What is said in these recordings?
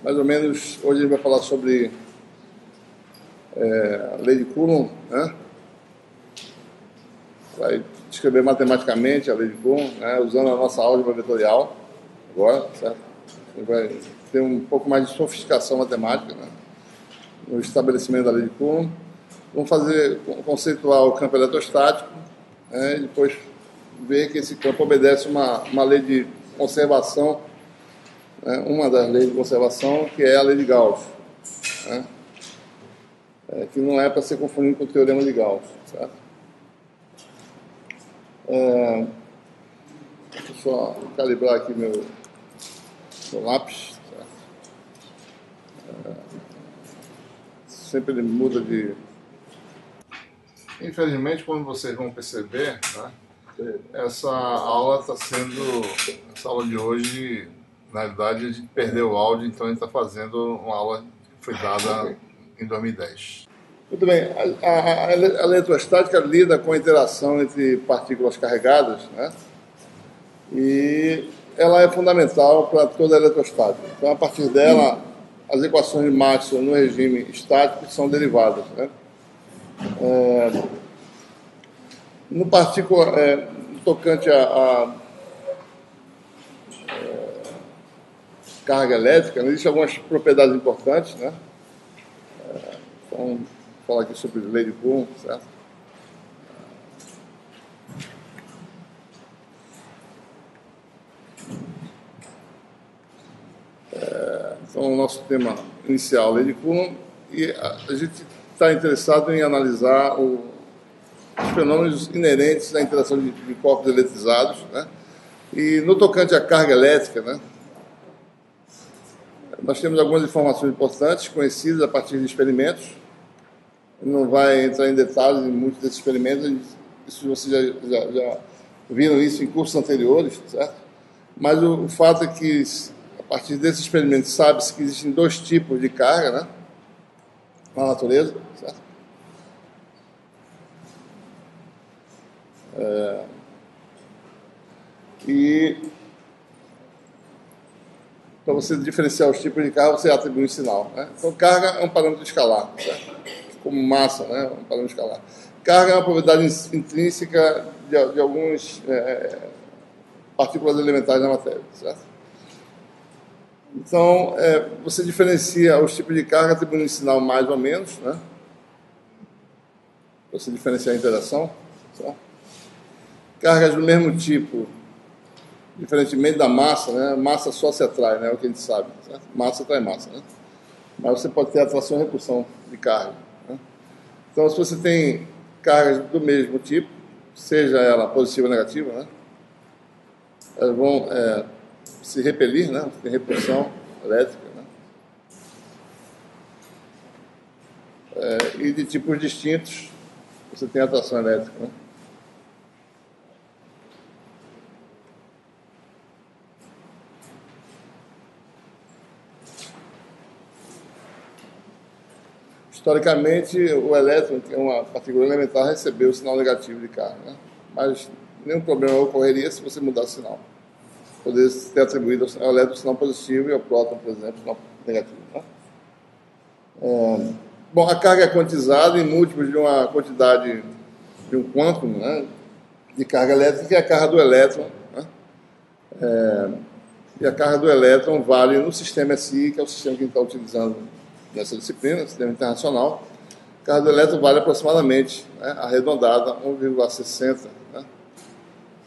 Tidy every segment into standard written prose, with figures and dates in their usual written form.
mais ou menos, hoje a gente vai falar sobre a lei de Coulomb, né? Vai descrever matematicamente a lei de Coulomb, né? Usando a nossa álgebra vetorial, agora, certo? A gente vai ter um pouco mais de sofisticação matemática, né? No estabelecimento da lei de Coulomb. Vamos conceituar o campo eletrostático, né? E depois ver que esse campo obedece uma lei de conservação, né? Uma das leis de conservação, que é a lei de Gauss, né? Que não é para ser confundido com o teorema de Gauss, certo? Deixa eu só calibrar aqui meu lápis, certo? Sempre ele muda de... Infelizmente, como vocês vão perceber, né, essa aula de hoje, na verdade, a gente perdeu o áudio, então a gente está fazendo uma aula que foi dada em 2010. Muito bem, a eletrostática lida com a interação entre partículas carregadas, né? E ela é fundamental para toda a eletrostática. Então, a partir dela, as equações de Maxwell no regime estático são derivadas, né? No tocante a carga elétrica, existem algumas propriedades importantes, né? Então, vou falar aqui sobre a lei de Coulomb, certo? Então, o nosso tema inicial, lei de Coulomb, e a gente está interessado em analisar os fenômenos inerentes à interação de corpos eletrizados, né? E no tocante à carga elétrica, né, nós temos algumas informações importantes conhecidas a partir de experimentos. Não vai entrar em detalhes em muitos desses experimentos, isso vocês já viram isso em cursos anteriores, certo? Mas o fato é que, a partir desses experimentos, sabe-se que existem dois tipos de carga, né, na natureza, certo? E para você diferenciar os tipos de carga, você atribui um sinal, né? Então, carga é um parâmetro escalar, certo? Como massa, né? Um parâmetro escalar. Carga é uma propriedade intrínseca de algumas partículas elementares da matéria, certo? Então, você diferencia os tipos de carga atribuindo um sinal mais ou menos, né? Você diferenciar a interação, certo? Cargas do mesmo tipo, diferentemente da massa, né? Massa só se atrai, né? É o que a gente sabe, certo? Massa atrai massa, né? Mas você pode ter atração e repulsão de carga, né? Então, se você tem cargas do mesmo tipo, seja ela positiva ou negativa, né, elas vão se repelir, né? Tem repulsão elétrica, né? E de tipos distintos, você tem atração elétrica, né? Historicamente, o elétron, que é uma partícula elementar, recebeu o sinal negativo de carga, né? Mas nenhum problema ocorreria se você mudar o sinal. Poderia ter atribuído ao elétron o sinal positivo e ao próton, por exemplo, o sinal negativo, né? Bom, a carga é quantizada em múltiplos de uma quantidade de um quantum, né, de carga elétrica, que é a carga do elétron, né? E a carga do elétron vale no sistema SI, que é o sistema que a gente está utilizando nessa disciplina, sistema internacional. A carga do elétron vale aproximadamente, né, arredondada, 1,60, né,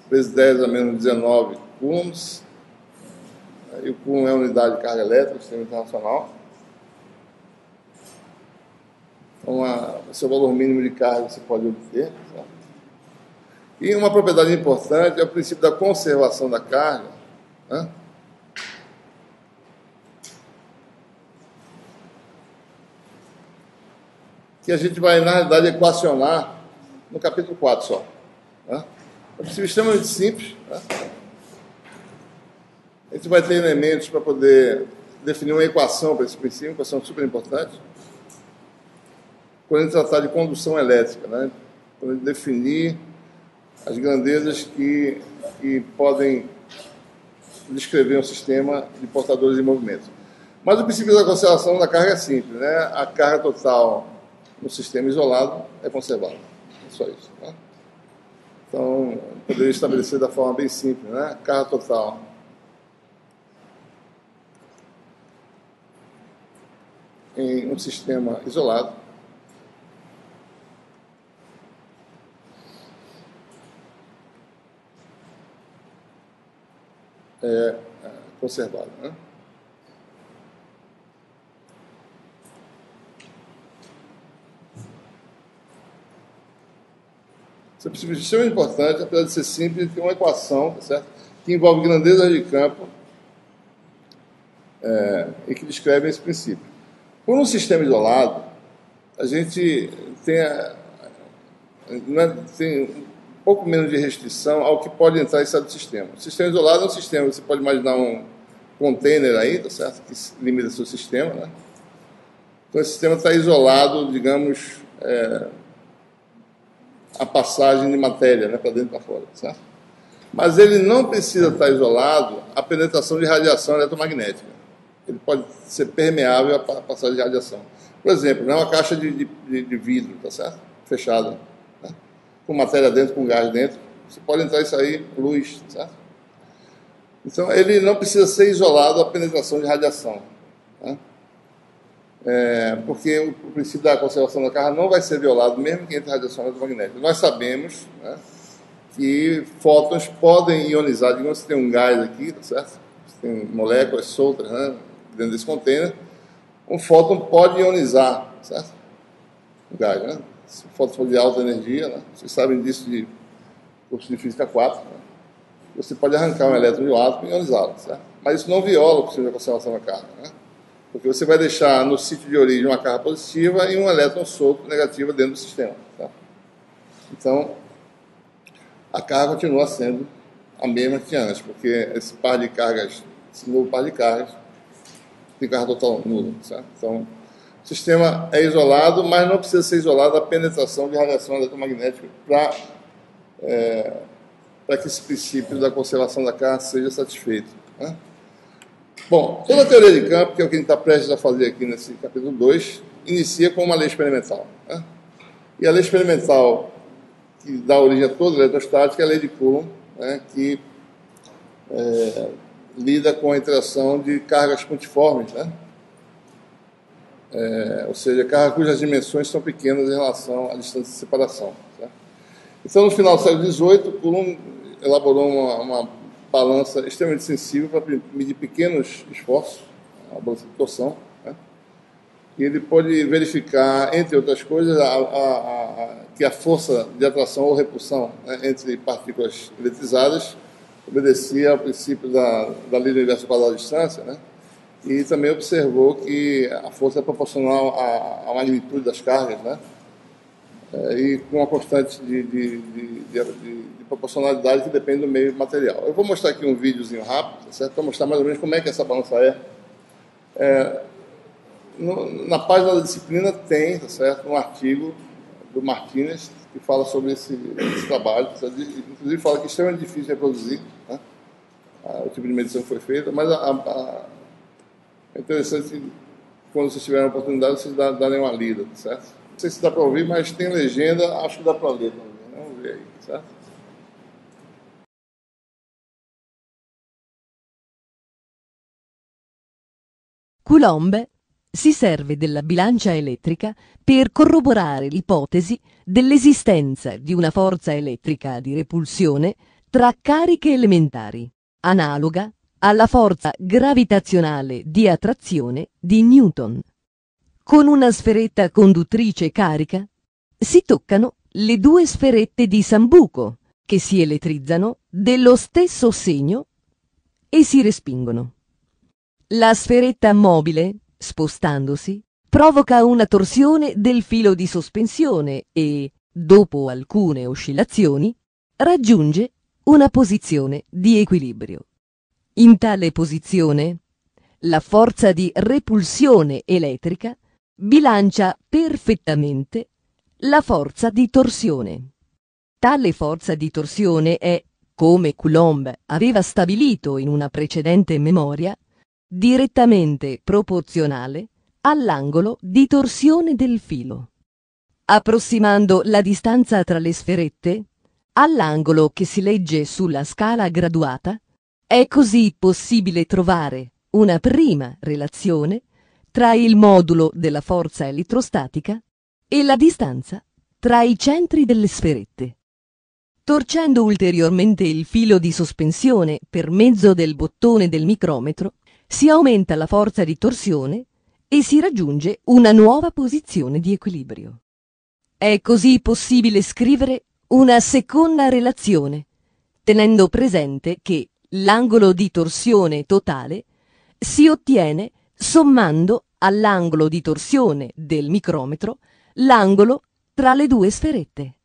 vezes 10 a menos 19 coulombs. E o coulomb é a unidade de carga elétrica do sistema internacional. Então, o seu valor mínimo de carga você pode obter, certo? E uma propriedade importante é o princípio da conservação da carga, né? Que a gente vai, na realidade, equacionar no capítulo 4 só, né? É um princípio extremamente simples, né? A gente vai ter elementos para poder definir uma equação para esse princípio, uma equação super importante, quando a gente tratar de condução elétrica, né? Quando a gente definir as grandezas que podem descrever um sistema de portadores em movimento. Mas o princípio da conservação da carga é simples, né? A carga total no sistema isolado é conservada. É só isso. Né? Então, poderia estabelecer da forma bem simples, né? Carga total em um sistema isolado é conservado, né? Esse é um princípio extremamente importante, apesar de ser simples, tem uma equação, tá certo? Que envolve grandezas de campo e que descreve esse princípio. Por um sistema isolado, a gente tem um pouco menos de restrição ao que pode entrar e sair do sistema. O sistema isolado é um sistema, você pode imaginar um container aí, tá certo? Que limita seu sistema, né? Então, esse sistema está isolado, digamos, a passagem de matéria, né, para dentro e para fora, certo? Mas ele não precisa estar isolado à penetração de radiação eletromagnética. Ele pode ser permeável à passagem de radiação. Por exemplo, né, uma caixa de vidro, tá certo? Fechada, né? Com matéria dentro, com gás dentro. Você pode entrar e sair luz, certo? Então, ele não precisa ser isolado à penetração de radiação, né? Porque o princípio da conservação da carga não vai ser violado, mesmo que entre radiação eletromagnética. Nós sabemos, né, que fótons podem ionizar. Digamos que tem um gás aqui, tá certo? Tem moléculas soltas, né, dentro desse container. Um fóton pode ionizar, certo? O gás, né? Se o fóton for de alta energia, né? Vocês sabem disso de curso de física 4, né? Você pode arrancar um elétron de um átomo e ionizá-lo, certo? Mas isso não viola o princípio da conservação da carga, né? Porque você vai deixar no sítio de origem uma carga positiva e um elétron solto negativo dentro do sistema. Tá? Então, a carga continua sendo a mesma que antes, porque esse par de cargas, esse novo par de cargas, tem carga total nula. Certo? Então, o sistema é isolado, mas não precisa ser isolado a penetração de radiação eletromagnética para que esse princípio da conservação da carga seja satisfeito. Né? Bom, toda a teoria de campo, que é o que a gente está prestes a fazer aqui nesse capítulo 2, inicia com uma lei experimental. Né? E a lei experimental que dá origem a toda a eletrostática é a lei de Coulomb, né, que lida com a interação de cargas pontiformes, né? Ou seja, cargas cujas dimensões são pequenas em relação à distância de separação. Certo? Então, no final do século XVIII, Coulomb elaborou uma balança extremamente sensível para medir pequenos esforços, a balança de torção, né? E ele pode verificar, entre outras coisas, que a força de atração ou repulsão, né, entre partículas eletrizadas obedecia ao princípio da lei do universo quadrado à distância, né? E também observou que a força é proporcional à magnitude das cargas, né? E com uma constante de proporcionalidade que depende do meio material. Eu vou mostrar aqui um videozinho rápido, tá certo? Para mostrar mais ou menos como é que essa balança é. Na página da disciplina tem, tá certo, um artigo do Martinez que fala sobre esse trabalho, tá, inclusive fala que é extremamente difícil de reproduzir, né? O tipo de medição que foi feita, mas é interessante, quando vocês tiverem a oportunidade, vocês darem uma lida, tá certo? Não sei se dá para ouvir, mas tem legenda, acho que dá para ler também. Vamos ver aí, certo? Coulomb si serve della bilancia elettrica per corroborare l'ipotesi dell'esistenza di una forza elettrica di repulsione tra cariche elementari, analoga alla forza gravitazionale di attrazione di Newton. Con una sferetta conduttrice carica si toccano le due sferette di Sambuco, che si elettrizzano dello stesso segno e si respingono. La sferetta mobile, spostandosi, provoca una torsione del filo di sospensione e, dopo alcune oscillazioni, raggiunge una posizione di equilibrio. In tale posizione, la forza di repulsione elettrica bilancia perfettamente la forza di torsione. Tale forza di torsione è, come Coulomb aveva stabilito in una precedente memoria, direttamente proporzionale all'angolo di torsione del filo. Approssimando la distanza tra le sferette all'angolo che si legge sulla scala graduata, è così possibile trovare una prima relazione tra il modulo della forza elettrostatica e la distanza tra i centri delle sferette. Torcendo ulteriormente il filo di sospensione per mezzo del bottone del micrometro, si aumenta la forza di torsione e si raggiunge una nuova posizione di equilibrio. È così possibile scrivere una seconda relazione, tenendo presente che l'angolo di torsione totale si ottiene sommando all'angolo di torsione del micrometro l'angolo tra le due sferette.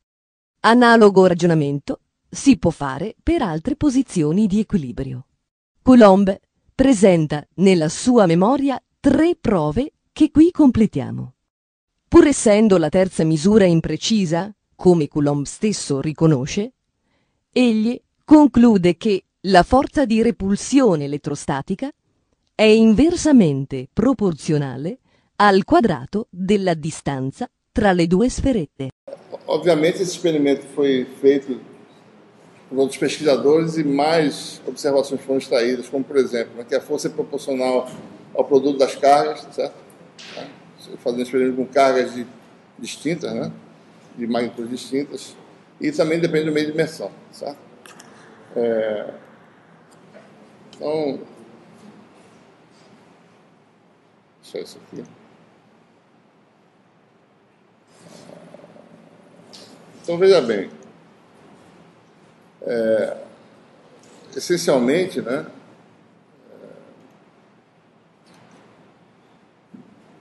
Analogo ragionamento si può fare per altre posizioni di equilibrio. Coulomb presenta nella sua memoria 3 prove che qui completiamo. Pur essendo la terza misura imprecisa, come Coulomb stesso riconosce, egli conclude che la forza di repulsione elettrostatica è inversamente proporzionale al quadrato della distanza tra le due sferette. Obviamente, esse experimento foi feito por outros pesquisadores e mais observações foram extraídas, como, por exemplo, que a força é proporcional ao produto das cargas, certo? Fazendo experimento com cargas distintas, né? De magnitudes distintas, e também depende do meio de imersão, certo? Então, deixa eu isso aqui. Então, veja bem, essencialmente, né,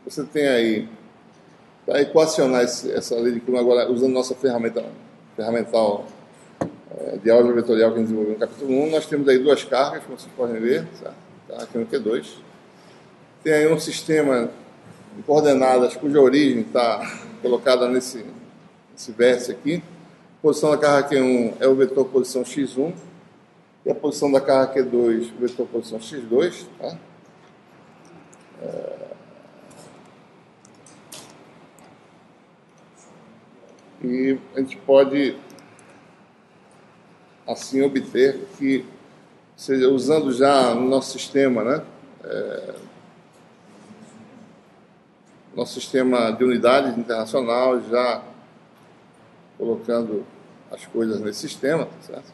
você tem aí, para equacionar essa lei de Coulomb, agora usando nossa ferramental de álgebra vetorial que a gente desenvolveu no capítulo 1, nós temos aí 2 cargas, como vocês podem ver, certo? Tá? Aqui no Q2. Tem aí um sistema de coordenadas cuja origem está colocada nesse vértice aqui. A posição da carga Q1 é o vetor posição x1 e a posição da carga Q2 o vetor posição x2. Tá? E a gente pode assim obter que, seja, usando já no nosso sistema, né, nosso sistema de unidade internacional, já colocando as coisas nesse sistema, certo?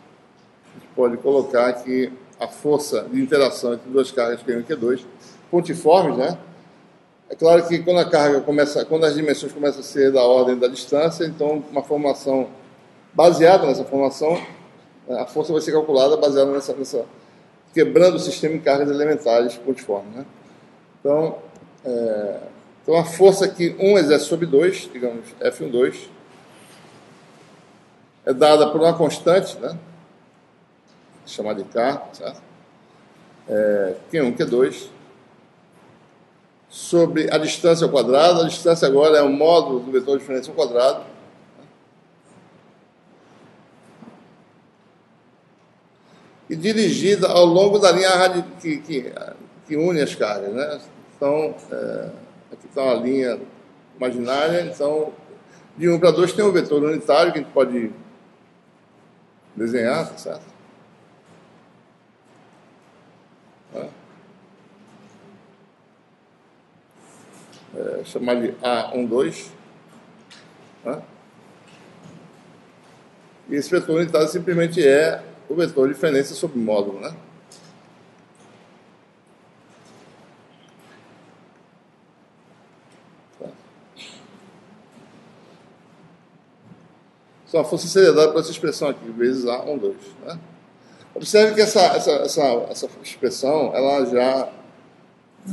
A gente pode colocar que a força de interação entre 2 cargas Q1 e Q2, pontiformes, né? É claro que quando as dimensões começam a ser da ordem da distância, então uma formação baseada nessa formação, a força vai ser calculada baseada nessa quebrando o sistema em cargas elementares pontiformes, né? Então a força que 1 exerce sobre 2, digamos F12, é dada por uma constante, né, chamada de K, certo? Q1, Q2, sobre a distância ao quadrado. A distância agora é o módulo do vetor de diferença ao quadrado. E dirigida ao longo da linha que une as cargas, né? Então, aqui está uma linha imaginária. Então, de 1 para 2 tem um vetor unitário que a gente pode desenhar, certo? Chamar de A12. E esse vetor unitário simplesmente é o vetor de diferença sobre módulo, né? Então, a força seria dada por essa expressão aqui, vezes A12. Né? Observe que essa expressão, ela já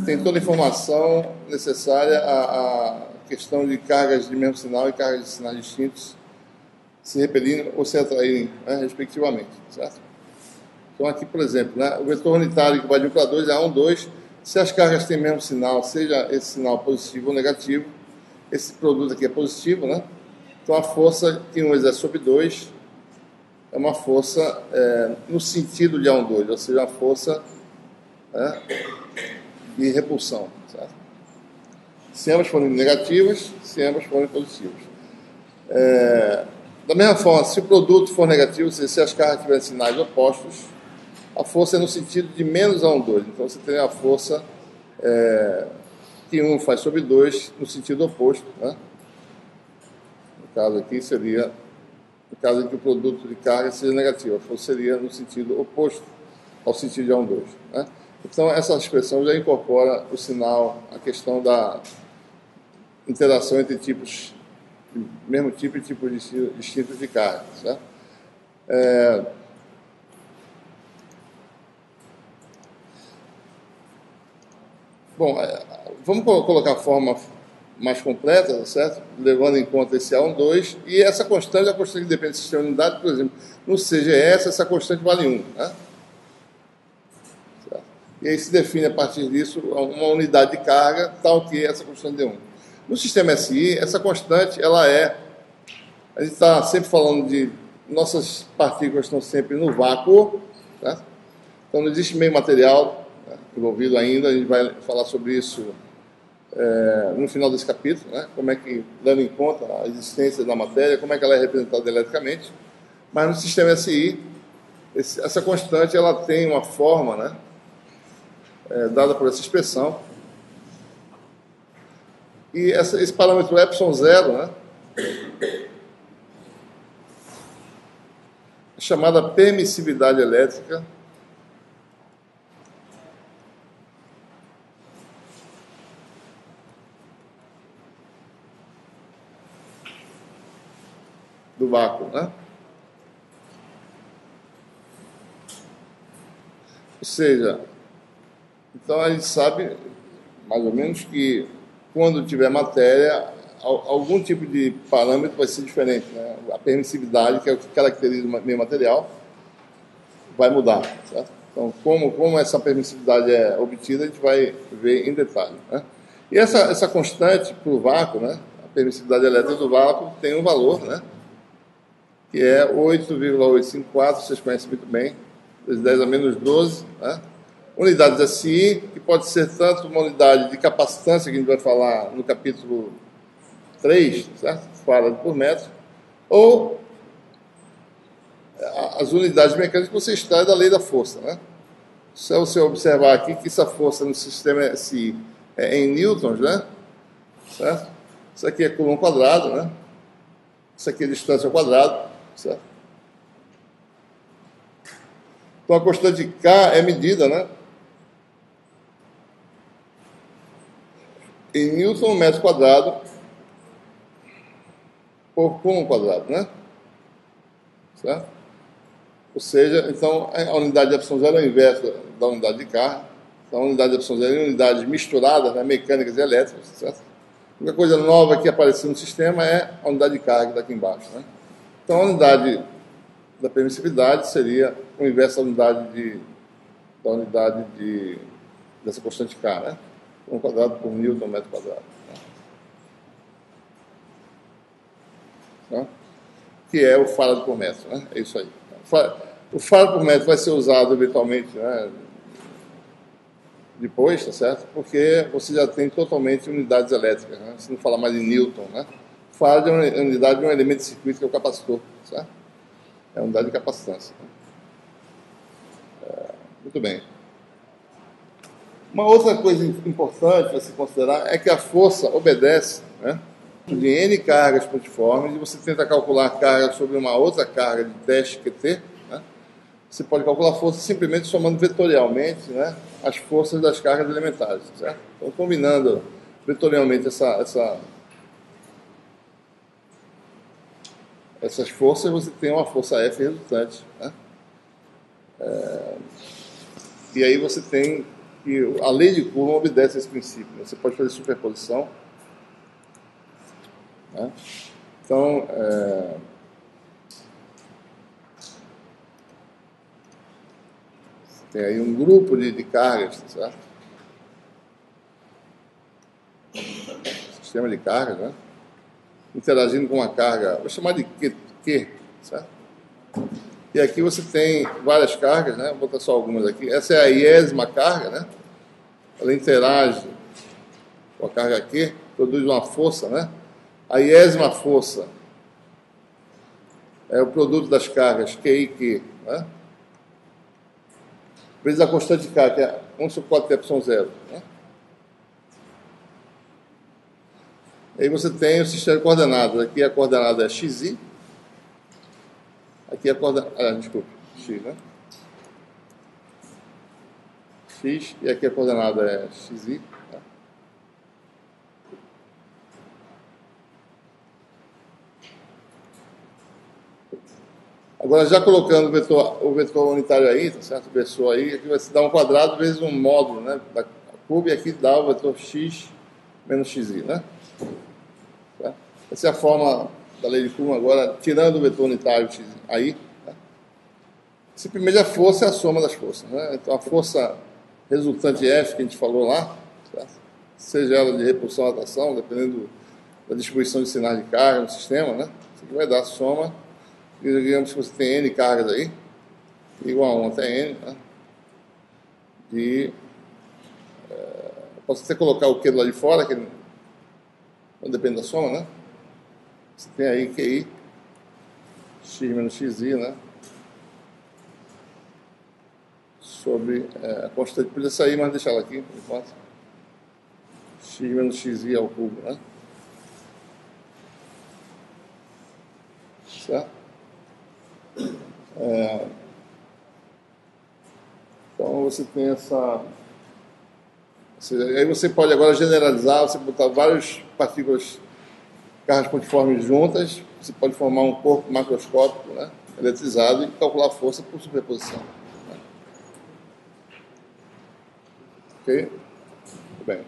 tem toda a informação necessária à questão de cargas de mesmo sinal e cargas de sinais distintos se repelirem ou se atraírem, né, respectivamente, certo? Então, aqui, por exemplo, né, o vetor unitário que vai de 1 para 2 é A12. Se as cargas têm mesmo sinal, seja esse sinal positivo ou negativo, esse produto aqui é positivo, né? Então, a força que 1 exerce sobre 2 é uma força no sentido de A12, ou seja, uma força e repulsão, certo? Se ambas forem negativas, se ambas forem positivas. Da mesma forma, se o produto for negativo, se as cargas tiverem sinais opostos, a força é no sentido de menos a 1, 2. Então você tem a força que 1 faz sobre 2 no sentido oposto, né? No caso aqui seria, no caso em que o produto de carga seja negativo, a força seria no sentido oposto ao sentido de A1, 2. Né? Então essa expressão já incorpora o sinal, a questão da interação entre tipos, mesmo tipo e tipos distintos de carga, certo? Bom, vamos colocar a forma mais completa, certo? Levando em conta esse A1, 2, e essa constante é a constante que depende do sistema de unidade, por exemplo, no CGS essa constante vale 1, né? Certo? E aí se define a partir disso uma unidade de carga tal que essa constante de 1. No sistema SI, essa constante, ela é, a gente está sempre falando de, nossas partículas estão sempre no vácuo, certo? Então não existe meio material envolvido ainda, a gente vai falar sobre isso no final desse capítulo, né? Como é que, dando em conta a existência da matéria, como é que ela é representada eletricamente. Mas no sistema SI, essa constante ela tem uma forma, né? Dada por essa expressão, e esse parâmetro epsilon zero, né? É chamada permissividade elétrica do vácuo, né? Ou seja, então a gente sabe, mais ou menos, que quando tiver matéria, algum tipo de parâmetro vai ser diferente, né? A permissividade, que é o que caracteriza o meio material, vai mudar, certo? Então, como essa permissividade é obtida, a gente vai ver em detalhe, né? E essa constante para o vácuo, né? A permissividade elétrica do vácuo tem um valor, né? Que é 8,854, vocês conhecem muito bem, vezes 10 a menos 12, né? Unidades SI, que pode ser tanto uma unidade de capacitância, que a gente vai falar no capítulo 3, certo? Farad por metro, ou as unidades mecânicas que você extrai da lei da força, né? Se você observar aqui que essa força no sistema SI é em newtons, né? Certo? Isso aqui é coulomb quadrado, né? Isso aqui é distância ao quadrado, certo? Então a constante K é medida, né? Em newton metro quadrado por coulomb quadrado, né? Certo? Ou seja, então a unidade de epsilon zero é o inverso da unidade de K. Então a unidade de epsilon zero é unidades misturadas, né, mecânicas e elétricas, certo? A única coisa nova que apareceu no sistema é a unidade de carga, que está aqui embaixo, né? Então a unidade da permissividade seria o inverso da unidade dessa constante K, né? 1 quadrado por newton metro quadrado. Né? Que é o farad por metro, né? É isso aí. O farad por metro vai ser usado eventualmente, né, depois, tá certo? Porque você já tem totalmente unidades elétricas, né? Você não fala mais em newton, né? Farad é uma unidade de um elemento de circuito que é o capacitor, certo? É a unidade de capacitância. Muito bem. Uma outra coisa importante a se considerar é que a força obedece, né, de N cargas pontiformes, e você tenta calcular a carga sobre uma outra carga de teste QT, né? Você pode calcular a força simplesmente somando vetorialmente, né, as forças das cargas elementares, certo? Então, combinando vetorialmente essas forças, você tem uma força F resultante, né? E aí você tem que a lei de Coulomb obedece a esse princípio, né? Você pode fazer superposição, né? Então, tem aí um grupo de cargas, certo? Sistema de cargas, né? Interagindo com uma carga, vou chamar de Q, certo? E aqui você tem várias cargas, né? Vou botar só algumas aqui. Essa é a iésima carga, né? ela interage com a carga Q, produz uma força, né? A iésima força é o produto das cargas Q e Q, né? Vezes a constante K, que é 1 sobre 4 π0, né? Aí você tem o sistema de coordenadas. Aqui a coordenada é xi, aqui a coordenada, desculpe, x, né? X, e aqui a coordenada é xi. Tá? Agora, já colocando o vetor unitário aí, tá certo? O vetor aí, aqui vai se dar um quadrado vezes um módulo, né? Da curva, e aqui dá o vetor x menos xi, né? Tá? Essa é a forma da lei de Coulomb agora, tirando o vetor unitário x aí. Tá? Essa primeira força é a soma das forças, né? Então, a força resultante F, que a gente falou lá, certo? Seja ela de repulsão ou atração, dependendo da distribuição de sinais de carga no sistema, né? Isso aqui vai dar a soma. E digamos que você tem N cargas aí, igual a 1 até N, né? Posso até colocar o Q do lado de fora, que não depende da soma, né? Você tem aí QI, x menos xi, né? Sobre a constante, podia sair, mas deixar ela aqui, por enquanto. X menos xi ao cubo, né? Certo? Então você tem essa. Aí você pode agora generalizar, você botar várias partículas, cargas pontiformes juntas, você pode formar um corpo macroscópico, né, eletrizado, e calcular a força por superposição. Né? Ok? Muito bem.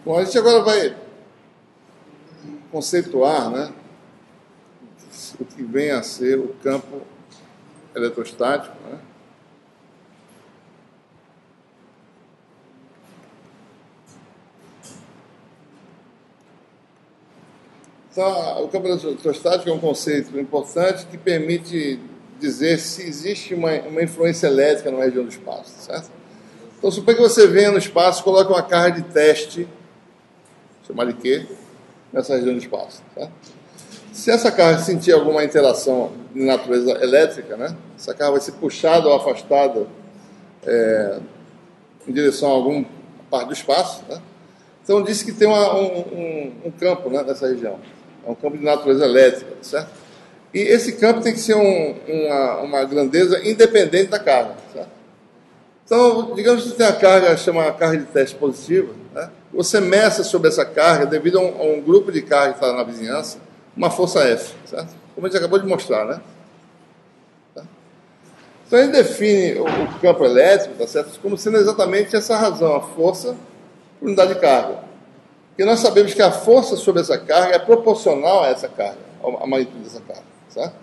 Bom, a gente agora vai conceituar, né, o que vem a ser o campo eletrostático, né? Então, o campo eletrostático é um conceito importante que permite dizer se existe uma influência elétrica na região do espaço, certo? Então, suponha que você venha no espaço e coloque uma carga de teste, chamada de Q, nessa região do espaço. Tá? Se essa carga sentir alguma interação de natureza elétrica, né, essa carga vai ser puxada ou afastada em direção a alguma parte do espaço. Né? Então, disse que tem um campo, né, nessa região. É um campo de natureza elétrica, certo? E esse campo tem que ser uma grandeza independente da carga, certo? Então, digamos que você tem a carga, chama carga de teste positiva, né? Você meça sobre essa carga, devido a um grupo de carga que está na vizinhança, uma força F, certo? Como a gente acabou de mostrar, né? Tá? Então, ele define o campo elétrico, tá certo? Como sendo exatamente essa razão, a força por unidade de carga. Porque nós sabemos que a força sobre essa carga é proporcional a essa carga, a magnitude dessa carga, certo?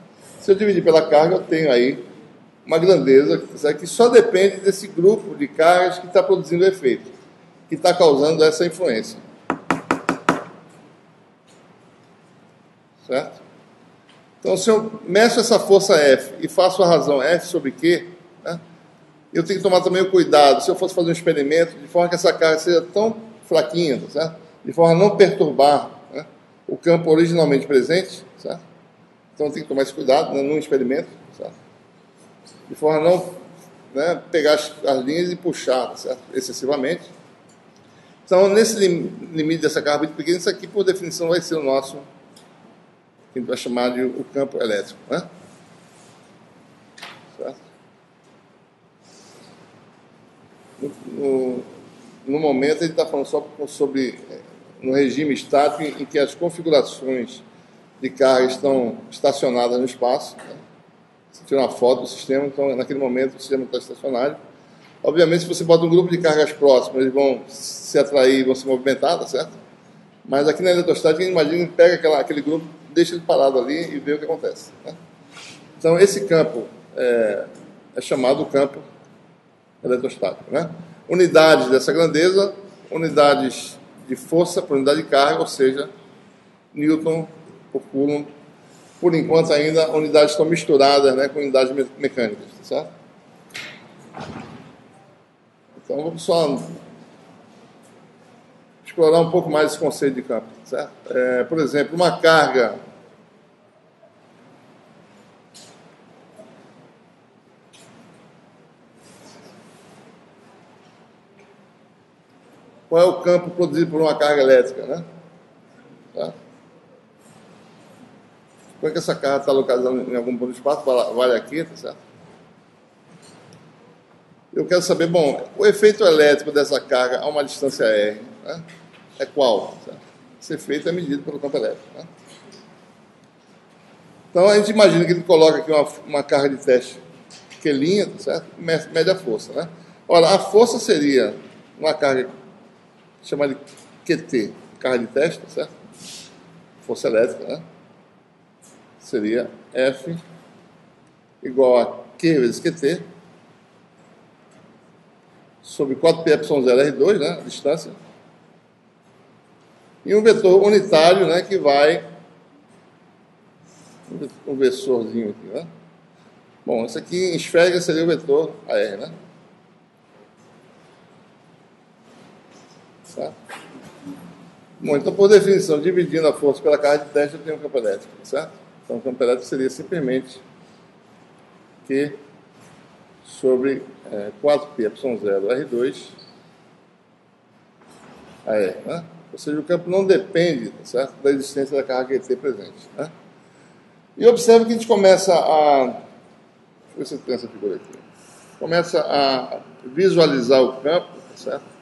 Se eu dividir pela carga, eu tenho aí uma grandeza, certo? Que só depende desse grupo de cargas que está produzindo o efeito, que está causando essa influência. Certo? Então, se eu meço essa força F e faço a razão F sobre Q, né, eu tenho que tomar também o cuidado, se eu fosse fazer um experimento, de forma que essa carga seja tão fraquinha, certo? De forma a não perturbar, né, o campo originalmente presente, certo? Então, eu tenho que tomar esse cuidado, né, num experimento, certo? De forma a não, né, pegar as linhas e puxar, certo? Excessivamente. Então, nesse limite dessa carga muito pequena, isso aqui, por definição, vai ser o nosso, que a gente vai chamar de o campo elétrico, né? Certo? No momento, ele está falando só sobre no regime estático em que as configurações de carga estão estacionadas no espaço. Né? Você tira uma foto do sistema, então, naquele momento, o sistema está estacionário. Obviamente, se você bota um grupo de cargas próximas, eles vão se atrair, vão se movimentar, tá certo? Mas aqui na eletrostática, a gente imagina que pega aquele grupo, deixa ele parado ali e vê o que acontece. Né? Então, esse campo é chamado campo eletrostática, né? Unidades dessa grandeza, unidades de força por unidade de carga, ou seja, Newton por Coulomb. Por enquanto ainda unidades estão misturadas, né, com unidades mecânicas, tá certo? Então vamos só explorar um pouco mais esse conceito de campo, certo? Por exemplo, uma carga qual é o campo produzido por uma carga elétrica, né? Tá? Como é que essa carga está localizada em algum ponto do espaço? Vale aqui, tá certo? Eu quero saber, bom, o efeito elétrico dessa carga a uma distância R, né, é qual? Certo? Esse efeito é medido pelo campo elétrico, né? Então a gente imagina que ele coloca aqui uma carga de teste Q', tá certo? Mede a força, né? Ora, a força seria uma carga chamada de QT, carga de teste, tá certo? Força elétrica, né? Seria F igual a Q vezes QT sobre 4πε0R2, né, a distância, e um vetor unitário, né, que vai, um versorzinho aqui, né? Bom, esse aqui em esférica seria o vetor AR, né? Tá? Bom, então, por definição, dividindo a força pela carga de teste, eu tenho um campo elétrico, certo? Então, o campo elétrico seria simplesmente Q sobre 4πε0R2 AR, né? Ou seja, o campo não depende, certo, da existência da carga QT presente, né? E observe que a gente começa a... Deixa eu ver se eu tenho essa figura aqui. Começa a visualizar o campo, certo?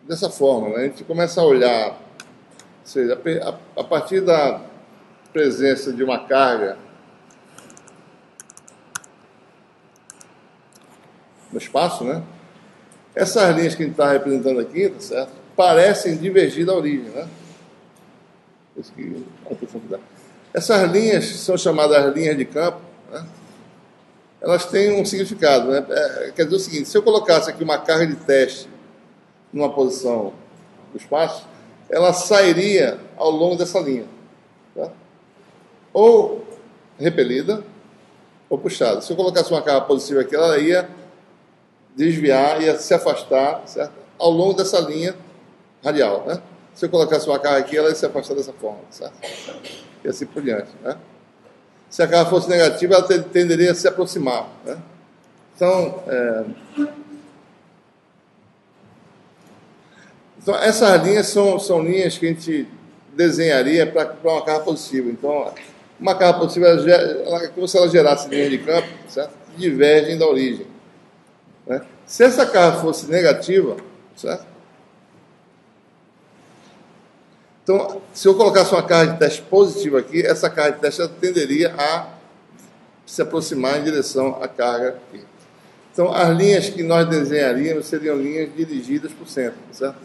Dessa forma, né? A gente começa a olhar, ou seja, a partir da presença de uma carga no espaço, né? Essas linhas que a gente está representando aqui, tá certo? Parecem divergir da origem, né? Essas linhas são chamadas linhas de campo, né? Elas têm um significado, né? Quer dizer o seguinte: se eu colocasse aqui uma carga de teste numa posição do espaço, ela sairia ao longo dessa linha, tá? Ou repelida ou puxada. Se eu colocasse uma carga positiva aqui, ela ia desviar, ia se afastar, certo? Ao longo dessa linha radial, né? Se eu colocasse uma carga aqui, ela ia se afastar dessa forma, certo? E assim por diante, né? Se a carga fosse negativa, ela tenderia a se aproximar, né? Então, essas linhas são linhas que a gente desenharia para uma carga positiva. Então, uma carga positiva é como se ela gerasse linhas de campo, certo? Que divergem da origem, né? Se essa carga fosse negativa, certo? Então, se eu colocasse uma carga de teste positiva aqui, essa carga de teste tenderia a se aproximar em direção à carga aqui. Então, as linhas que nós desenharíamos seriam linhas dirigidas para o centro, certo?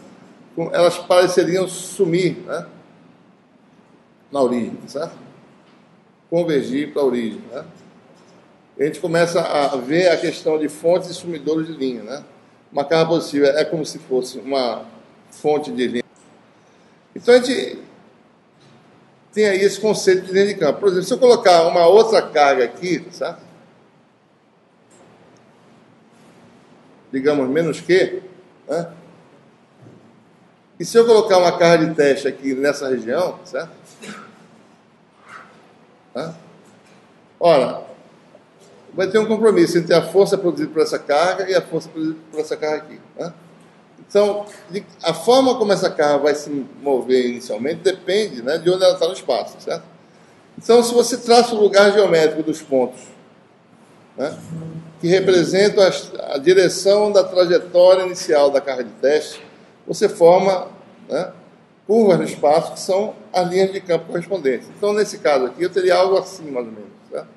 Elas pareceriam sumir, né, na origem, certo? Convergir para a origem, né? E a gente começa a ver a questão de fontes e sumidores de linha, né? Uma carga positiva é como se fosse uma fonte de linha. Então, a gente tem aí esse conceito de linha de campo. Por exemplo, se eu colocar uma outra carga aqui, certo? Digamos, menos Q, né? E se eu colocar uma carga de teste aqui nessa região, certo? Ora, vai ter um compromisso entre a força produzida por essa carga e a força produzida por essa carga aqui, né? Então, a forma como essa carga vai se mover inicialmente depende, né, de onde ela está no espaço, certo? Então, se você traça o lugar geométrico dos pontos, né, que representam a direção da trajetória inicial da carga de teste, você forma, né, curvas no espaço que são as linhas de campo correspondentes. Então, nesse caso aqui, eu teria algo assim, mais ou menos, certo?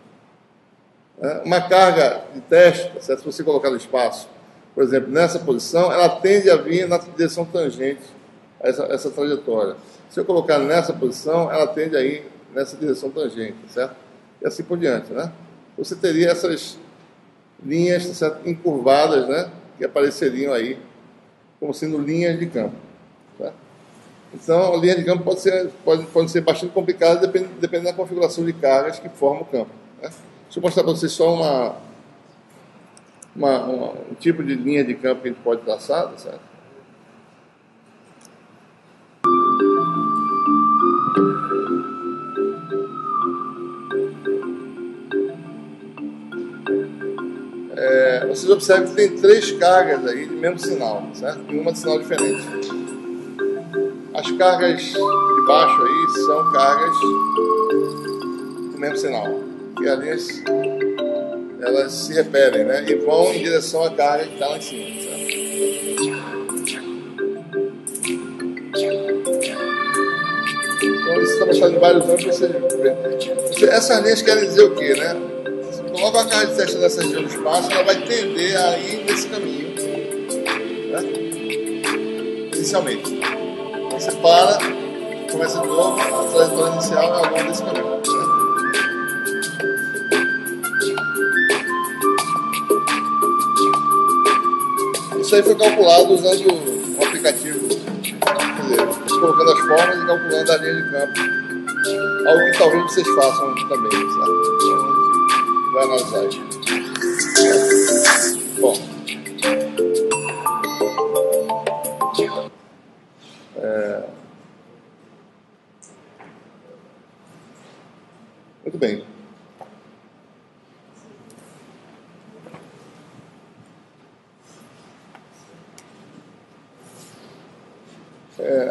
Uma carga de teste, certo? Se você colocar no espaço, por exemplo, nessa posição, ela tende a vir na direção tangente a essa trajetória. Se eu colocar nessa posição, ela tende a ir nessa direção tangente, certo? E assim por diante, né? Você teria essas linhas, certo? Encurvadas, né? Que apareceriam aí como sendo linhas de campo, certo? Então, a linha de campo pode ser bastante complicada dependendo da configuração de cargas que forma o campo, né? Deixa eu mostrar para vocês só um tipo de linha de campo que a gente pode traçar, certo? Vocês observam que tem 3 cargas aí de mesmo sinal, certo? E uma de sinal diferente. As cargas de baixo aí são cargas do mesmo sinal. E ali elas se repelem, né? E vão em direção à carga que está lá em cima, certo? Então isso está mostrado em vários ângulos para vocês verem. Essas linhas querem dizer o quê, né? Coloca a carga de teste nessa região do espaço, ela vai tender a ir nesse caminho, né? Inicialmente. Você para, começa de novo, a trajetória inicial é ao longo desse caminho, né? Isso aí foi calculado usando um aplicativo, quer dizer, colocando as formas e calculando a linha de campo. Algo que talvez vocês façam também, certo? Então, vai analisar isso. Bom. Muito bem.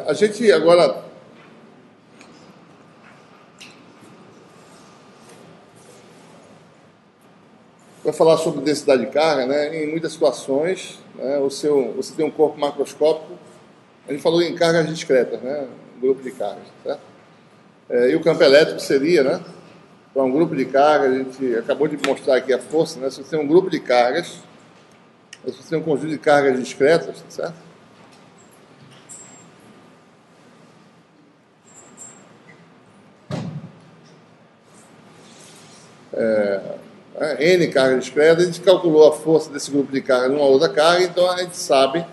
A gente agora vai falar sobre densidade de carga, né? Em muitas situações, né, você tem um corpo macroscópico. A gente falou em cargas discretas, né? Um grupo de cargas, certo? E o campo elétrico seria, né? Para um grupo de cargas, a gente acabou de mostrar aqui a força, né? Se você tem um grupo de cargas, se você tem um conjunto de cargas discretas, certo? N cargas discretas, a gente calculou a força desse grupo de carga numa outra carga, então a gente sabe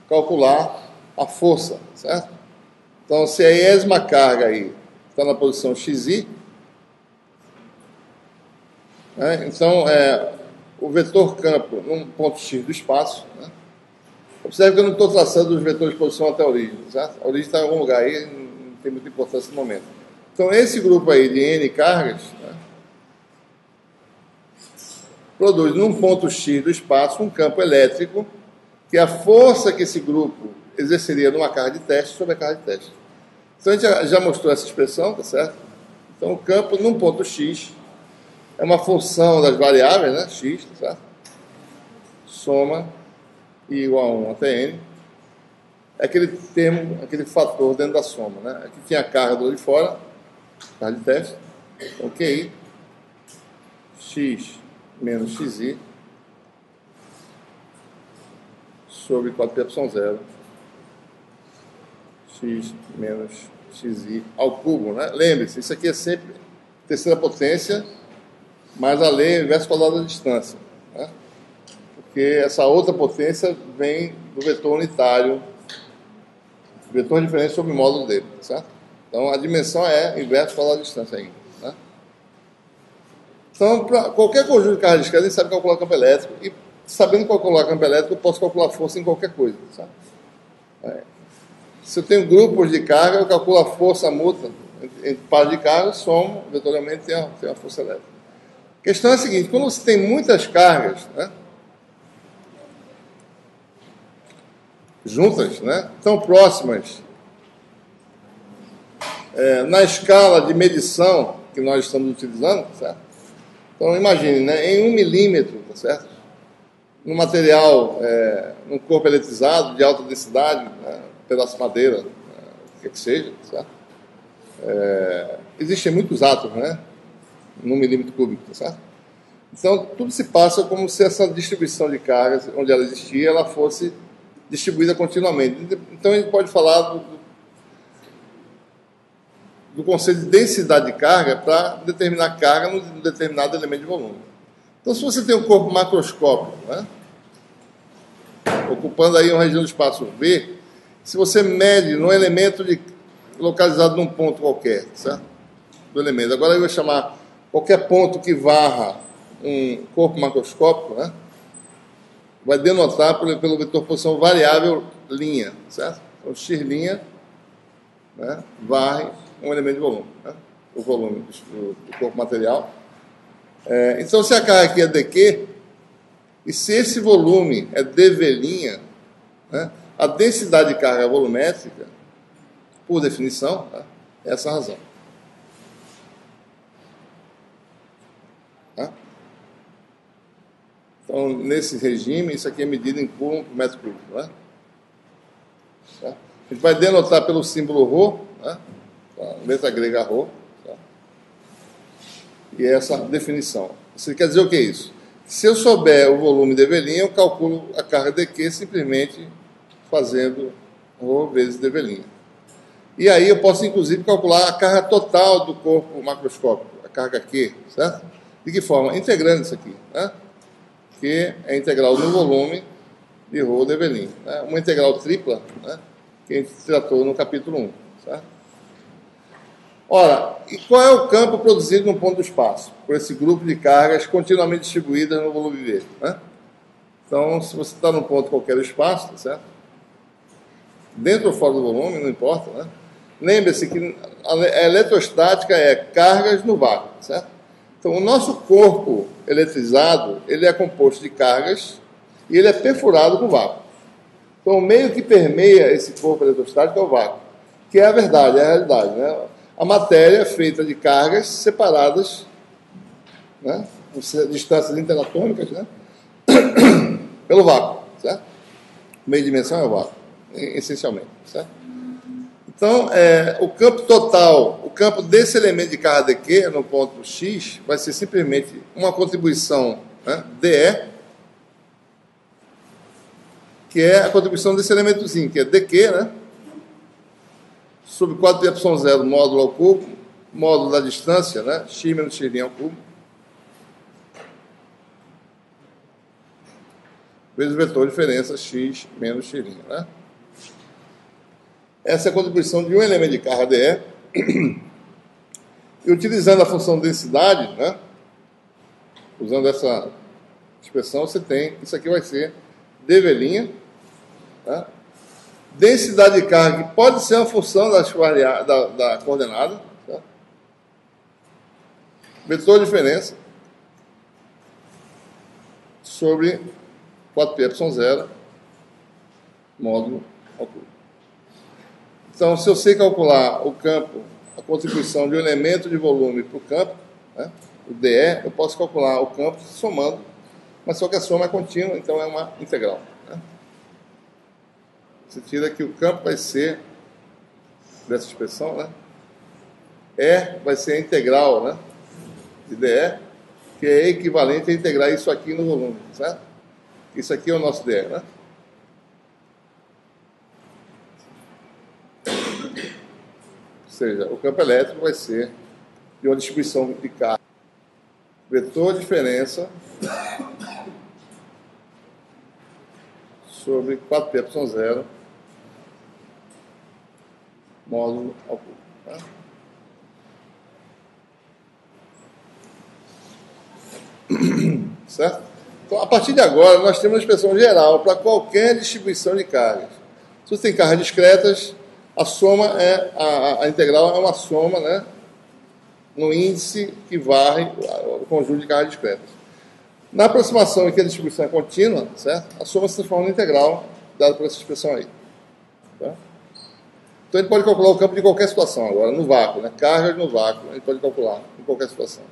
calcular a força, certo? Então, se a esma carga aí está na posição xi, né? Então, o vetor campo num ponto x do espaço, né? Observe que eu não estou traçando os vetores de posição até a origem, certo? A origem está em algum lugar aí, não tem muita importância no momento. Então, esse grupo aí de N cargas, né, produz num ponto x do espaço um campo elétrico, que é a força que esse grupo exerceria numa carga de teste sobre a carga de teste. Então a gente já mostrou essa expressão, tá certo? Então o campo num ponto x é uma função das variáveis, né? X, tá certo? Soma I igual a 1 até n. É aquele termo, aquele fator dentro da soma, né? Aqui tinha a carga do lado de fora, carga de teste. Então QI, x menos xi sobre 4π0 x menos xi ao cubo, né? Lembre-se, isso aqui é sempre terceira potência mais a lei inverso quadrado da distância, né? Porque essa outra potência vem do vetor unitário, vetor diferente sobre o módulo dele, certo? Então a dimensão é inverso quadrado da distância ainda, né? Então, para qualquer conjunto de carga discreta, a gente sabe calcular campo elétrico. E, sabendo calcular campo elétrico, eu posso calcular força em qualquer coisa, sabe? Se eu tenho grupos de carga, eu calculo a força mútua entre pares de carga, somo, vetorialmente tem a força elétrica. A questão é a seguinte: quando você tem muitas cargas, né, juntas, né, tão próximas, na escala de medição que nós estamos utilizando, certo? Então, imagine, né, em 1 milímetro, tá certo? Num material, num corpo eletrizado de alta densidade, né, pedaço de madeira, o que seja, certo? Existem muitos átomos, né, num milímetro cúbico, tá certo? Então, tudo se passa como se essa distribuição de cargas, onde ela existia, ela fosse distribuída continuamente. Então, a gente pode falar do conceito de densidade de carga para determinar carga num determinado elemento de volume. Então, se você tem um corpo macroscópico, né, ocupando aí uma região do espaço V, se você mede num elemento localizado num ponto qualquer, certo? Do elemento. Agora eu vou chamar qualquer ponto que varra um corpo macroscópico, né, vai denotar pelo vetor posição variável linha, certo? Então, x', né, varre um elemento de volume, né, o volume do corpo material. Então, se a carga aqui é dq, e se esse volume é dV', né, a densidade de carga volumétrica, por definição, tá, é essa razão. Tá? Então, nesse regime, isso aqui é medido em coulomb por metro cúbico. Né? Tá? A gente vai denotar pelo símbolo ρ, né? A letra grega ρ, tá? E essa definição. Isso quer dizer o que é isso? Se eu souber o volume dV', eu calculo a carga dq simplesmente fazendo ρ vezes dV'. E aí eu posso, inclusive, calcular a carga total do corpo macroscópico, a carga Q, certo? De que forma? Integrando isso aqui, né? Que é integral no volume de ρ dV'. Né? Uma integral tripla, né, que a gente tratou no capítulo 1, certo? Ora, e qual é o campo produzido no ponto do espaço? Por esse grupo de cargas continuamente distribuídas no volume V. Né? Então, se você está num ponto qualquer do espaço, tá certo? Dentro ou fora do volume, não importa, né? Lembre-se que a eletrostática é cargas no vácuo, certo? Então, o nosso corpo eletrizado, ele é composto de cargas e ele é perfurado com vácuo. Então, o meio que permeia esse corpo eletrostático é o vácuo, que é a verdade, é a realidade, né? A matéria é feita de cargas separadas, né, por distâncias interatômicas, né, pelo vácuo, certo? Meia dimensão é o vácuo, essencialmente, certo? Então, o campo total, o campo desse elemento de carga dq no ponto x vai ser simplesmente uma contribuição, né, dE, que é a contribuição desse elementozinho, que é dq, né, sobre 4πε0 módulo ao cubo, módulo da distância, né, x menos x' ao cubo, vezes o vetor de diferença x menos x'. Né? Essa é a contribuição de um elemento de carga dE. E utilizando a função densidade, né, usando essa expressão, você tem, isso aqui vai ser dV', né? Densidade de carga, que pode ser uma função da coordenada, tá? Vetor de diferença sobre 4πε0 módulo ao cubo. Então, se eu sei calcular o campo, a contribuição de um elemento de volume para o campo, né, o dE, eu posso calcular o campo somando, mas só que a soma é contínua, então é uma integral. Né? Você tira que o campo vai ser, dessa expressão, né? Vai ser a integral, né, de dE, que é equivalente a integrar isso aqui no volume, certo? Isso aqui é o nosso dE, né? Ou seja, o campo elétrico vai ser de uma distribuição de carga. Vetor de diferença sobre 4πε0 módulo ao cubo. Tá? Certo? Então, a partir de agora, nós temos uma expressão geral para qualquer distribuição de cargas. Se você tem cargas discretas, a soma a integral é uma soma, né, no índice que varre o conjunto de cargas discretas. Na aproximação em que a distribuição é contínua, certo? A soma se transforma em integral, dada por essa expressão aí. Tá? Então, a gente pode calcular o campo de qualquer situação agora, no vácuo, né? Cargas no vácuo, a gente pode calcular em qualquer situação.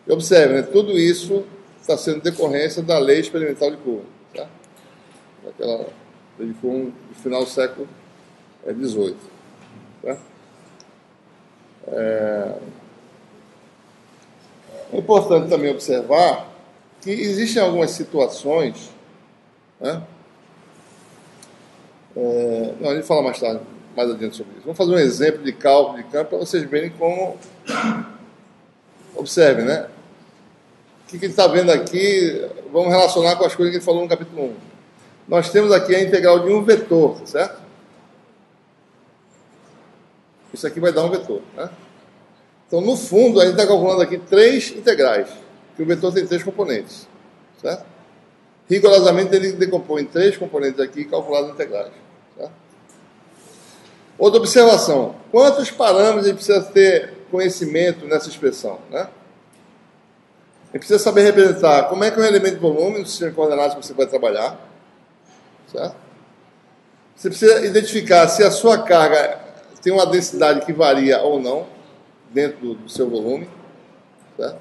E observe, né? Tudo isso está sendo decorrência da lei experimental de Coulomb, tá? Daquela lei de Coulomb do final do século XVIII. Tá? É importante também observar que existem algumas situações, né? Não, a gente fala mais mais adiante sobre isso. Vamos fazer um exemplo de cálculo de campo para vocês verem como... Observem, né? O que a gente está vendo aqui, vamos relacionar com as coisas que ele falou no capítulo 1. Nós temos aqui a integral de um vetor, certo? Isso aqui vai dar um vetor, né? Então, no fundo, a gente está calculando aqui 3 integrais, que o vetor tem 3 componentes, certo? Rigorosamente, ele decompõe em 3 componentes aqui, calculados em integrais, certo? Outra observação, quantos parâmetros a gente precisa ter conhecimento nessa expressão, né? A gente precisa saber representar como é que é um elemento de volume no sistema de coordenadas que você vai trabalhar, certo? Você precisa identificar se a sua carga tem uma densidade que varia ou não dentro do seu volume, certo?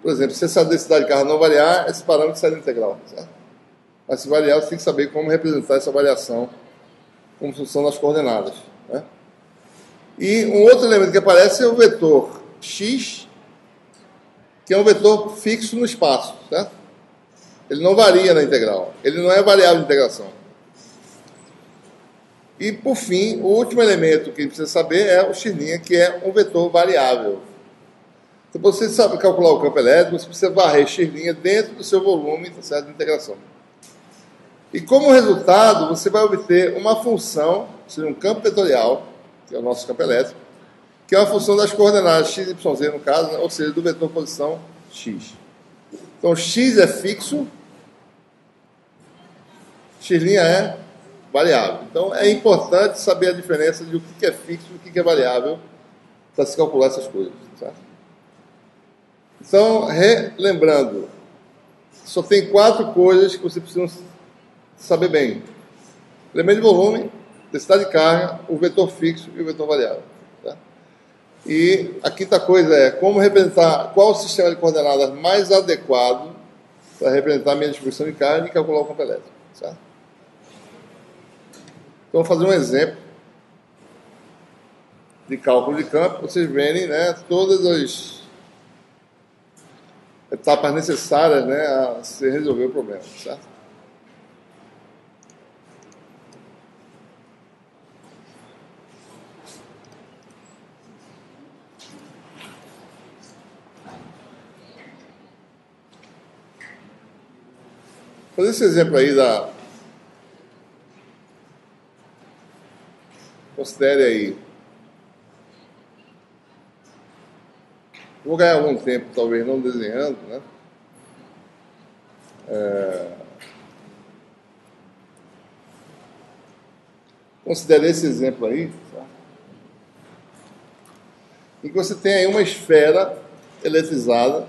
Por exemplo, se essa densidade de carga não variar, esse parâmetro sai da integral, certo? Mas se variar, você tem que saber como representar essa variação como função das coordenadas, né? E um outro elemento que aparece é o vetor x, que é um vetor fixo no espaço, certo? Ele não varia na integral, ele não é variável de integração. E, por fim, o último elemento que a gente precisa saber é o x', que é um vetor variável. Então, para você saber calcular o campo elétrico, você precisa varrer x' dentro do seu volume, tá certo, de integração. E, como resultado, você vai obter uma função, ou seja, um campo vetorial, que é o nosso campo elétrico, que é uma função das coordenadas x, y, z, no caso, né? Ou seja, do vetor posição x. Então, x é fixo, x' é variável. Então, é importante saber a diferença de o que é fixo e o que é variável para se calcular essas coisas, certo? Então, relembrando, só tem 4 coisas que você precisa saber bem: elemento de volume, densidade de carga, o vetor fixo e o vetor variável. Tá? E a quinta coisa é como representar qual o sistema de coordenadas mais adequado para representar a minha distribuição de carga e calcular o campo elétrico. Certo? Então, vou fazer um exemplo de cálculo de campo, para vocês verem, né, todas as etapas necessárias, né, a se resolver o problema, certo? Vou fazer esse exemplo aí da... Considere aí. Vou ganhar algum tempo, talvez, não desenhando, né? Considere esse exemplo aí, tá? Em que você tem aí uma esfera eletrizada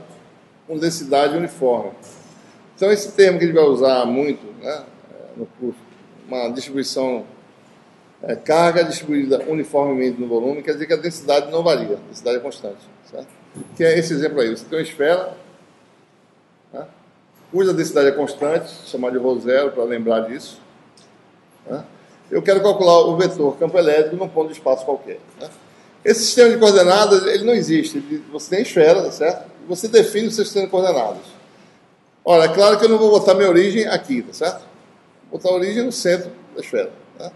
com densidade uniforme. Então, esse termo que a gente vai usar muito, né, no curso, uma distribuição... carga distribuída uniformemente no volume, quer dizer que a densidade não varia, a densidade é constante, certo? Que é esse exemplo aí, você tem uma esfera, né, cuja densidade é constante, chamada de ρ0 para lembrar disso, né? Eu quero calcular o vetor campo elétrico num ponto de espaço qualquer, né? Esse sistema de coordenadas, ele não existe, você tem a esfera, tá certo? E você define o seu sistema de coordenadas. Olha, é claro que eu não vou botar minha origem aqui, tá certo? Vou botar a origem no centro da esfera, né?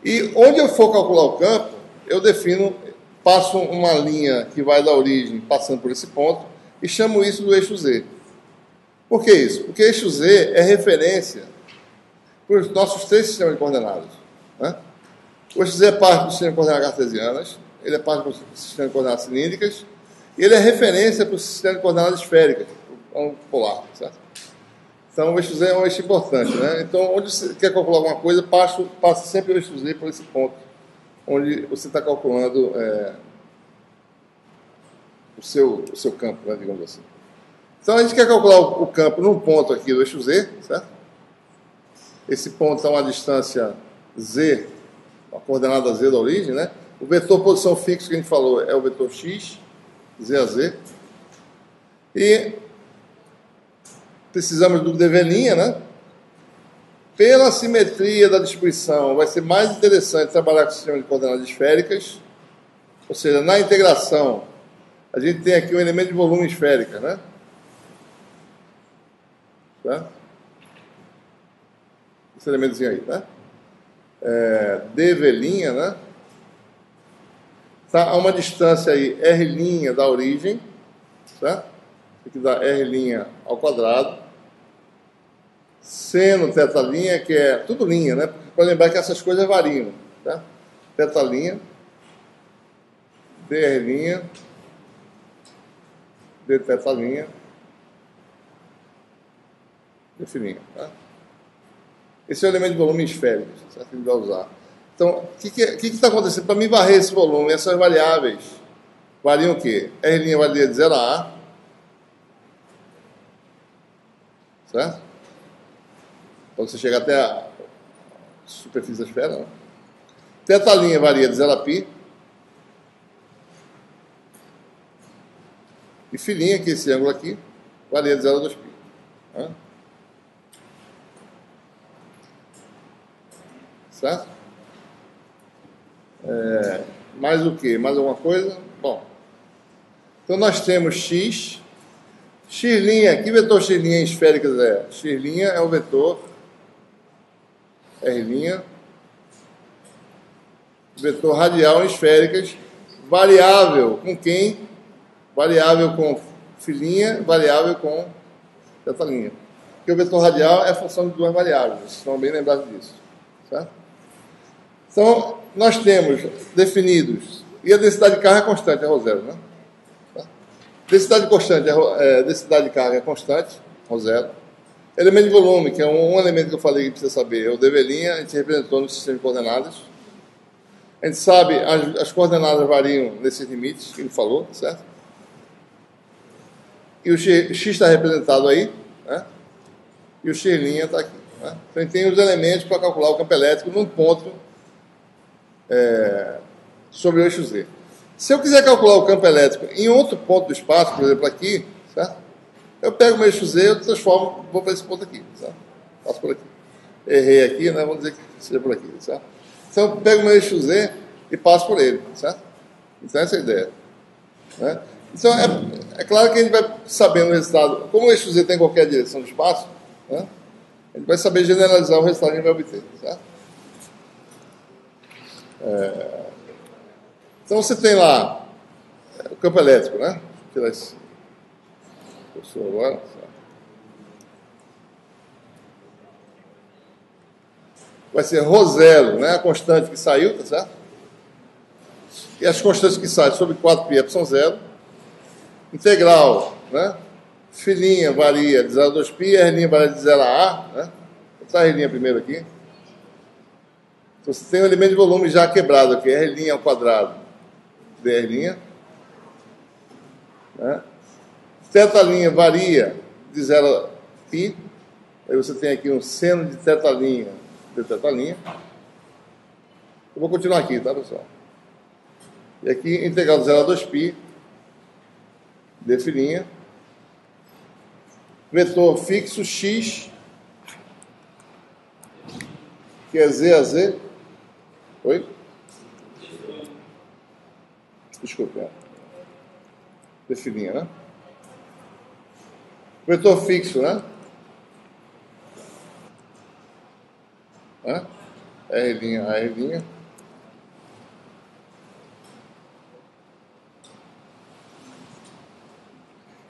E onde eu for calcular o campo, eu defino, passo uma linha que vai da origem passando por esse ponto e chamo isso do eixo Z. Por que isso? Porque eixo Z é referência para os nossos 3 sistemas de coordenadas, né? O eixo Z é parte do sistema de coordenadas cartesianas, ele é parte do sistema de coordenadas cilíndricas e ele é referência para o sistema de coordenadas esféricas, o polar, certo? Então, o eixo Z é um eixo importante, né? Então, onde você quer calcular alguma coisa, passa sempre o eixo Z por esse ponto, onde você está calculando o seu campo, né, digamos assim. Então, a gente quer calcular o campo num ponto aqui do eixo Z, certo? Esse ponto está a uma distância Z, a coordenada Z da origem, né? O vetor posição fixo que a gente falou é o vetor X, Z a Z. E precisamos do dV', né? Pela simetria da distribuição, vai ser mais interessante trabalhar com o sistema de coordenadas esféricas, ou seja, na integração, a gente tem aqui um elemento de volume esférica, né? Tá? Esse elementozinho aí, né? dv', né? Tá a uma distância aí, r' da origem, certo? Aqui dá r' ao quadrado. Seno θ', que é tudo linha, né? Para lembrar que essas coisas variam, tá? Θ', dr', dθ', dφ', tá? Esse é o elemento de volume esférico, certo? Que a gente vai usar. Então, o que está acontecendo? Para me varrer esse volume, essas variáveis variam o quê? R' varia de 0 a A, certo? Então você chega até a superfície da esfera, né? Θ' varia de 0 a π. E φ', que é esse ângulo aqui, varia de 0 a 2π. Né? Certo? Mais o que? Mais alguma coisa? Bom, então nós temos x. X', que vetor x' em esféricas é? X' é o vetor R', vetor radial em esféricas, variável com quem? Variável com φ', variável com θ'. Porque o vetor radial é função de duas variáveis, vocês estão bem lembrados disso. Certo? Então, nós temos definidos, e a densidade de carga é constante, é ρ0, né? Tá? Densidade de carga é constante, ρ0. Elemento de volume, que é um elemento que eu falei que precisa saber, é o dv', a gente representou no sistema de coordenadas. A gente sabe, as coordenadas variam nesses limites, que ele falou, certo? E o x está representado aí, né? E o x' está aqui. Né? Então, a gente tem os elementos para calcular o campo elétrico num ponto sobre o eixo Z. Se eu quiser calcular o campo elétrico em outro ponto do espaço, por exemplo aqui, certo? Eu pego o meu eixo Z, eu transformo, vou para esse ponto aqui, certo? Passo por aqui. Errei aqui, né? Vamos dizer que seja por aqui, certo? Então eu pego o meu eixo Z e passo por ele, certo? Então essa é a ideia. Né? Então é claro que a gente vai sabendo o resultado, como o eixo Z tem qualquer direção do espaço, né? A gente vai saber generalizar o resultado que a gente vai obter, certo? Então você tem lá o campo elétrico, né? Vou tirar esse cursor agora. Vai ser ρ0, né? A constante que saiu, tá certo? E as constantes que saem sobre 4π são 0. Integral, né? Φ' varia de 0 a 2π, R' varia de 0 a A, né? Vou botar R' primeiro aqui. Então, você tem um elemento de volume já quebrado aqui, R' ao quadrado, dr'. Né? Θ' varia de 0 a π. Aí você tem aqui um seno de θ', de θ'. Eu vou continuar aqui, tá, pessoal? E aqui, integral de 0 a 2π, dφ'. Vetor fixo x, que é z a z. Oi? Desculpe. Dφ', né? Vetor fixo, né? R', a R'.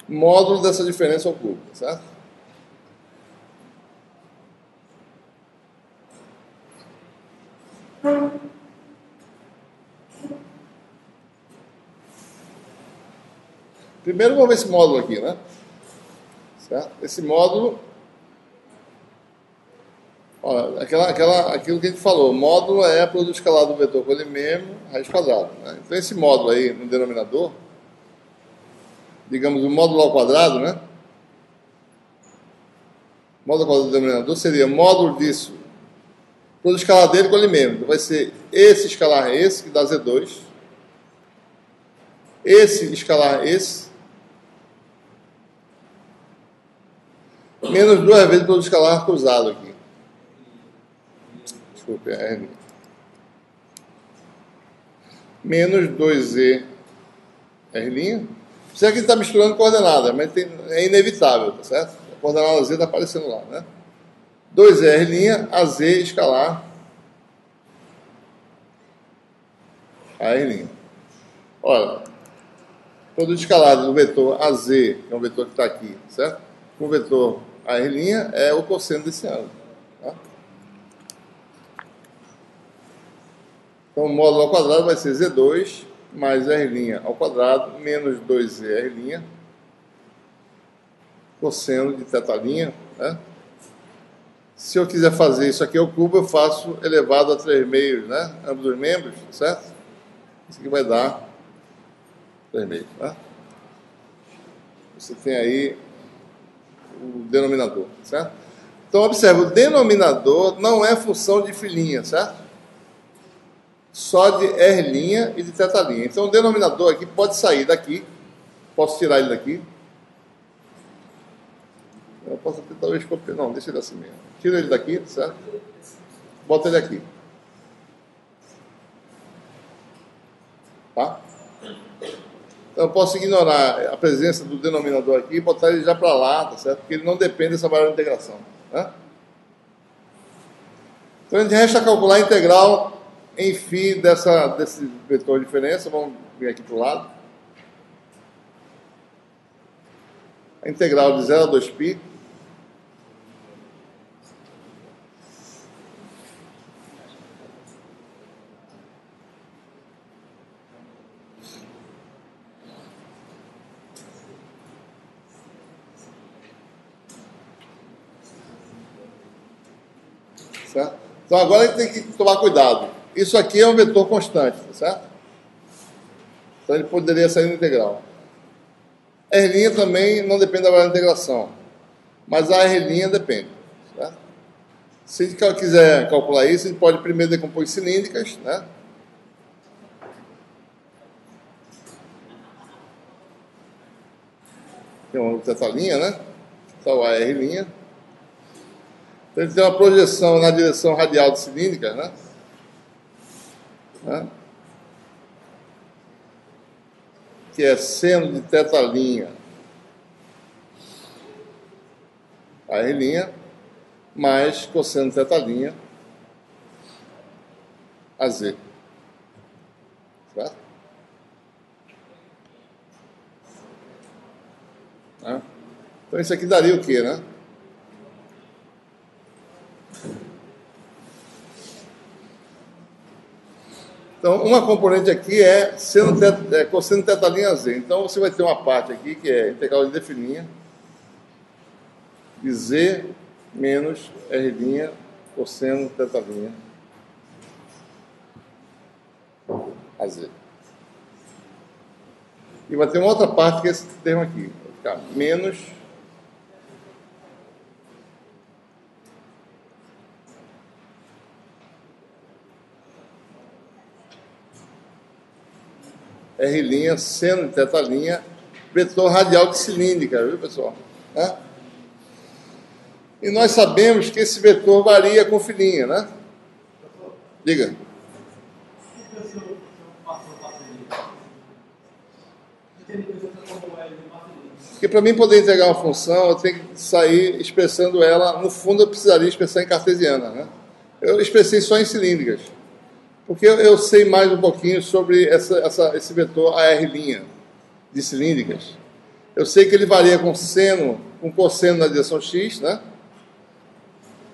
Módulo dessa diferença ao cubo, certo? Primeiro vamos ver esse módulo aqui, né? Certo? Esse módulo, olha, aquilo que a gente falou, módulo é produto escalar do vetor com ele mesmo, raiz quadrada. Né? Então esse módulo aí no denominador, digamos o módulo ao quadrado, né? Módulo ao quadrado do denominador seria módulo disso, produto escalar dele com ele mesmo. Então vai ser esse escalar esse, que dá Z2. Esse escalar esse, menos duas vezes pelo escalar cruzado aqui. Desculpe, R. Menos 2z R'. Isso aqui está misturando coordenadas, mas é inevitável, tá certo? A coordenada z está aparecendo lá, né? 2z R', a z escalar a R'. Ora, produto escalado do vetor AZ, que é um vetor que está aqui, certo? Com o vetor R' é o cosseno desse ângulo. Tá? Então, o módulo ao quadrado vai ser Z2 mais R' ao quadrado menos 2ZR', cosseno de θ', né? Se eu quiser fazer isso aqui ao cubo, eu faço elevado a 3 meios, né? Ambos os membros, certo? Isso aqui vai dar 3 meios, tá? Você tem aí o denominador, certo? Então, observe, o denominador não é função de filinha, certo? Só de R' e de θ'. Então, o denominador aqui pode sair daqui, posso tirar ele daqui. Eu posso até talvez copiar, não, deixa ele assim mesmo. Tira ele daqui, certo? Bota ele aqui. Tá? Então eu posso ignorar a presença do denominador aqui e botar ele já para lá, tá certo? Porque ele não depende dessa variável de integração. Né? Então a gente resta calcular a integral em φ desse vetor de diferença. Vamos vir aqui para o lado. A integral de 0 a 2π. Certo? Então agora a gente tem que tomar cuidado. Isso aqui é um vetor constante, tá certo? Então ele poderia sair no integral. R' também não depende da variável de integração, mas a R' depende. Certo? Se a gente quiser calcular isso, a gente pode primeiro decompor em cilíndricas, né? Tem uma θ', né? Então a R'. Então, ele tem uma projeção na direção radial de cilíndrica, né? Que é seno de θ' a R' mais cosseno de θ' a Z. Certo? Então, isso aqui daria o quê, né? Então, uma componente aqui é cosseno de θ' Z. Então, você vai ter uma parte aqui que é integral de dφ de Z menos R' cosseno de θ' a Z. E vai ter uma outra parte que é esse termo aqui. Vai ficar menos R' seno de θ', vetor radial de cilíndrica, viu, pessoal? Né? E nós sabemos que esse vetor varia com filinha, né? Diga. Porque para mim poder integrar uma função, eu tenho que sair expressando ela, no fundo eu precisaria expressar em cartesiana, né? Eu expressei só em cilíndricas. Porque eu sei mais um pouquinho sobre esse vetor AR' de cilíndricas. Eu sei que ele varia com cosseno na direção x, né?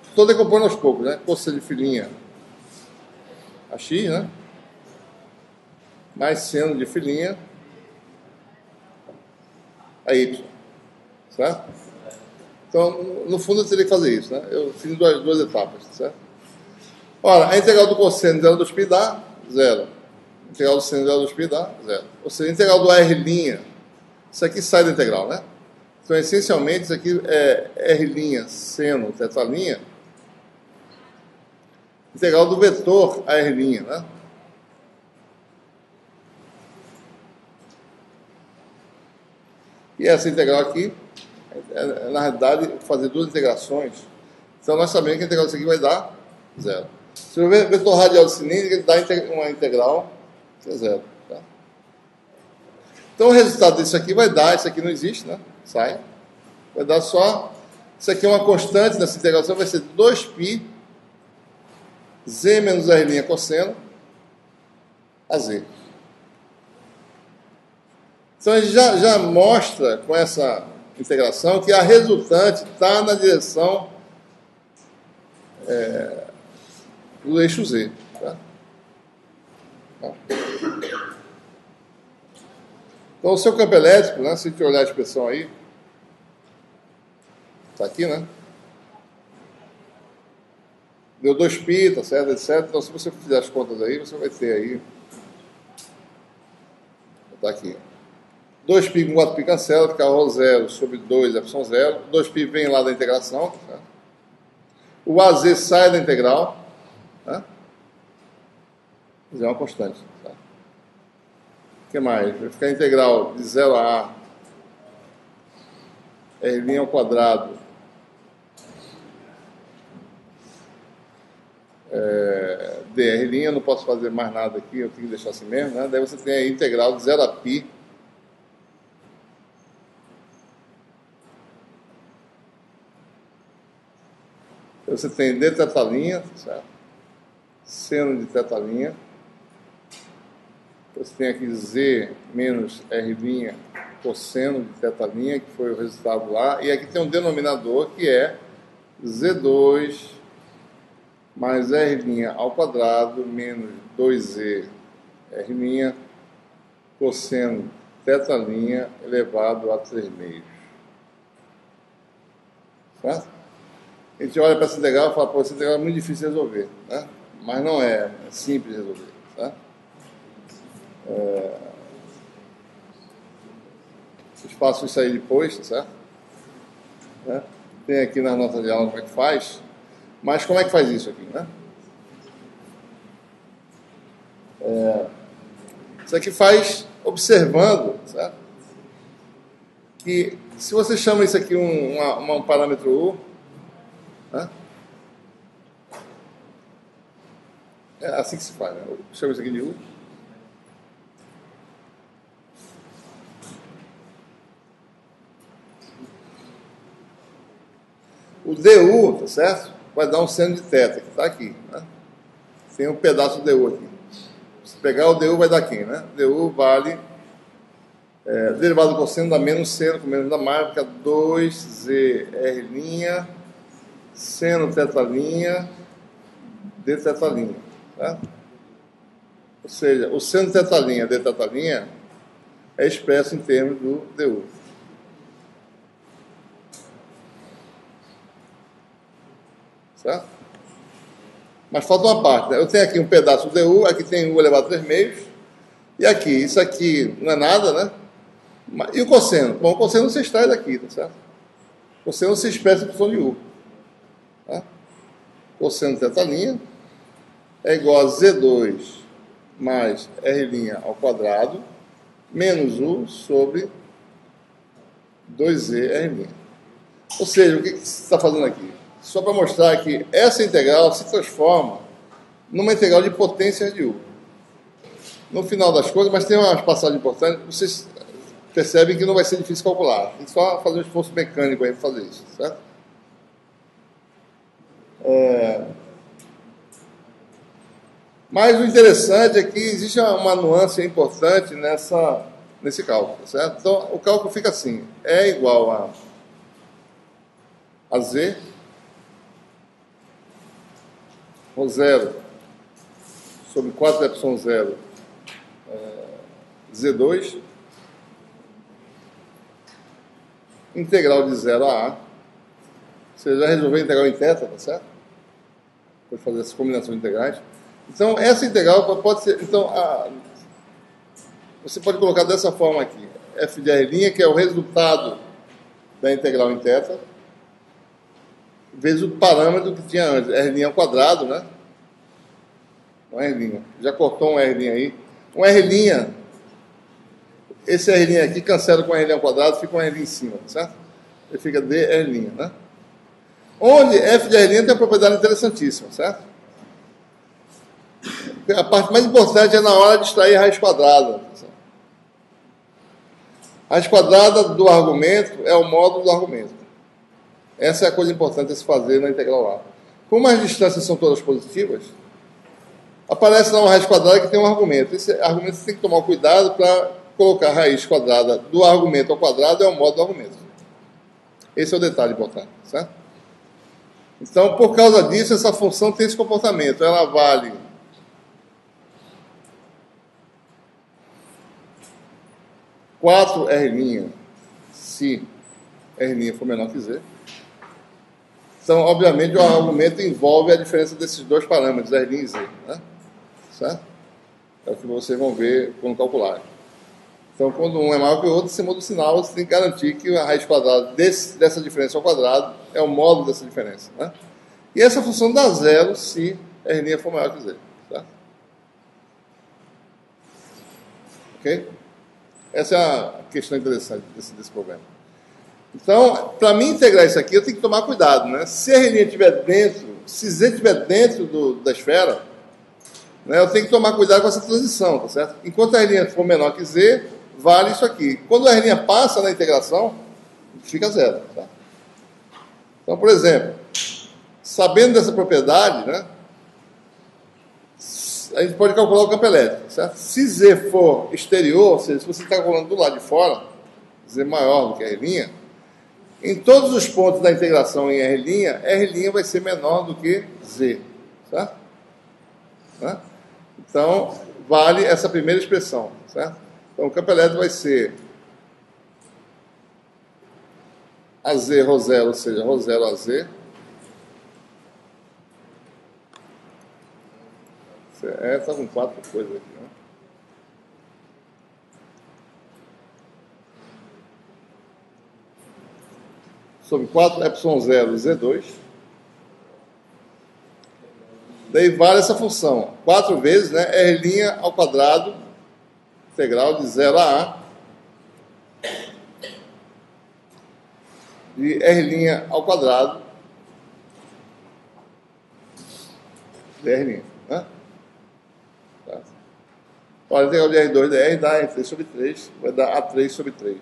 Estou decompondo aos poucos, né? Cosseno de filinha a x, né? Mais seno de filinha a y. Certo? Então, no fundo, eu teria que fazer isso, né? Eu fiz duas etapas, certo? Ora, a integral do cosseno de 0 a 2π dá 0. A integral do seno de 0 a 2π dá 0. Ou seja, a integral do R', isso aqui sai da integral, né? Então, essencialmente, isso aqui é R' seno θ', integral do vetor AR', né? E essa integral aqui, na realidade, fazer duas integrações. Então, nós sabemos que a integral disso aqui vai dar 0. Se o vetor radial de cilíndrica, ele dá uma integral que é 0. Tá? Então, o resultado disso aqui vai dar, isso aqui não existe, né? Sai. Vai dar só, isso aqui é uma constante nessa integração, vai ser 2π Z menos R' cosseno a Z. Então, a gente já mostra com essa integração que a resultante está na direção do eixo Z. Tá? Então, o seu campo elétrico, né, se a gente olhar a expressão aí, está aqui, né? Deu 2π, tá certo, etc. Então, se você fizer as contas aí, você vai ter aí, está aqui, 2π com 4π cancela, fica ρ 0 sobre 2 é 0. 2π vem lá da integração. Tá? O AZ sai da integral. Tá? É uma constante. Tá? O que mais? Vai ficar a integral de 0 a A, R' ao quadrado, dr', eu não posso fazer mais nada aqui, eu tenho que deixar assim mesmo, né? Daí você tem a integral de 0 a π, você tem d θ', certo? Seno de θ', você tem aqui z menos R' cosseno de θ', que foi o resultado lá, e aqui tem um denominador que é Z2 mais R' ao quadrado menos 2z R' cosseno θ' elevado a 3 meios. Certo? A gente olha para essa integral e fala, pô, essa integral é muito difícil de resolver, né? Mas não é simples de resolver. Tá? Vocês façam isso aí depois, tá certo? Tem aqui nas notas de aula como é que faz, mas como é que faz isso aqui, né? Isso aqui faz observando, certo? Que se você chama isso aqui um parâmetro U, né? É assim que se faz, né? Eu chamo isso aqui de U. O DU, tá certo? Vai dar um seno de θ, que está aqui, né? Tem um pedaço do DU aqui. Se pegar o DU, vai dar aqui, né? DU vale... derivado do cosseno dá menos seno, com menos dá mais, fica 2zR', seno θ', dθ', tá? Ou seja, o seno θ', dθ' é expresso em termos do DU. Certo? Mas falta uma parte, né? Eu tenho aqui um pedaço do DU, aqui tem U elevado a 3 meios, e aqui, isso aqui não é nada, né? E o cosseno? Bom, o cosseno se extrai daqui, tá certo? O cosseno se expressa em função de U. Tá? Cosseno θ' é igual a Z2 mais R' ao quadrado menos U sobre 2zR'. Ou seja, o que você está fazendo aqui? Só para mostrar que essa integral se transforma numa integral de potências de U. No final das coisas, mas tem umas passagens importantes, vocês percebem que não vai ser difícil calcular. Tem que só fazer um esforço mecânico aí para fazer isso, certo? Mas o interessante é que existe uma nuance importante nesse cálculo, certo? Então, o cálculo fica assim, é igual a Z, ρ 0 sobre 4ε0 Z2, integral de 0 a A. Você já resolveu a integral em θ, tá certo? Pode fazer essa combinação de integrais. Então, essa integral pode ser... Então, você pode colocar dessa forma aqui. F de R', que é o resultado da integral em θ, vezes o parâmetro que tinha antes, R' ao quadrado, né? Um R'. Já cortou um R' aí. Um R', esse R' aqui cancela com R' ao quadrado, fica um R' em cima, certo? Ele fica dR', né? Onde F de R' tem uma propriedade interessantíssima, certo? A parte mais importante é na hora de extrair a raiz quadrada. Certo? A raiz quadrada do argumento é o módulo do argumento. Essa é a coisa importante a se fazer na integral A. Como as distâncias são todas positivas, aparece lá uma raiz quadrada que tem um argumento. Esse argumento você tem que tomar cuidado para colocar a raiz quadrada do argumento ao quadrado é o modo do argumento. Esse é o detalhe importante, certo? Então, por causa disso, essa função tem esse comportamento. Ela vale quatro R' se R' for menor que Z. Então, obviamente, o argumento envolve a diferença desses dois parâmetros, R' e Z. Né? Certo? É o que vocês vão ver quando calcular. Então, quando um é maior que o outro, você muda o sinal, você tem que garantir que a raiz quadrada dessa diferença ao quadrado é o módulo dessa diferença. Né? E essa função dá zero se R' for maior que Z. Tá? Ok? Essa é a questão interessante desse problema. Então, para mim integrar isso aqui, eu tenho que tomar cuidado. Né? Se R' estiver dentro, se Z estiver dentro da esfera, né, eu tenho que tomar cuidado com essa transição, tá certo? Enquanto a R' for menor que Z, vale isso aqui. Quando a R' passa na integração, fica zero. Tá? Então, por exemplo, sabendo dessa propriedade, né, a gente pode calcular o campo elétrico. Certo? Se Z for exterior, ou seja, se você está calculando do lado de fora, Z maior do que R', em todos os pontos da integração em R' vai ser menor do que Z. Certo? Né? Então, vale essa primeira expressão. Certo? Então, o campo elétrico vai ser AZ ρ zero, ou seja, ρ zero AZ. Está com quatro coisas aqui. Né? Sobre 4 ε0 Z2. Daí vale essa função. 4 vezes, né? R' ao quadrado, integral de 0 a A, de R' ao quadrado, de R'. Né? Tá. Olha, a integral de R2 de R dá R3 sobre 3, vai dar A3 sobre 3.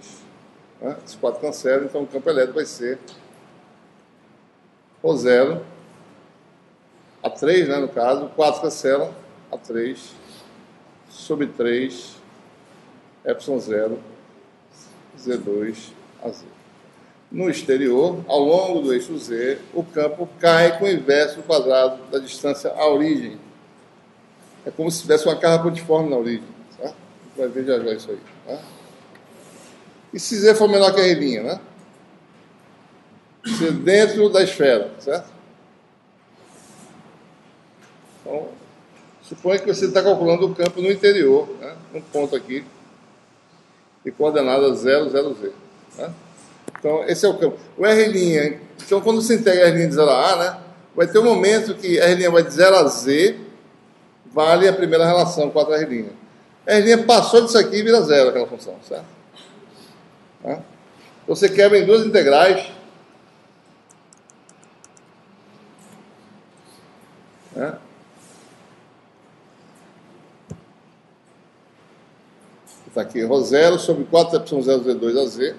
Né? Esses 4 cancelam, então o campo elétrico vai ser ρ zero, A3, né, no caso, 4 cancela, A3 sobre 3, ε0, Z2, AZ. No exterior, ao longo do eixo Z, o campo cai com o inverso do quadrado da distância à origem. É como se tivesse uma carga pontiforme na origem. Tá? A gente vai ver já isso aí. Tá? E se Z for menor que R', né? Se dentro da esfera, certo? Então, suponha que você está calculando o campo no interior, né? Um ponto aqui, e coordenada 0, 0, Z. Né? Então, esse é o campo. O R', então, quando você integra R' de 0 a A, né? Vai ter um momento que R' vai de 0 a Z, vale a primeira relação, 4R'. R' passou disso aqui e vira zero aquela função, certo? Tá? Você quebra em duas integrais. Né? Está aqui, ρ zero sobre 4ε0 Z2 a Z.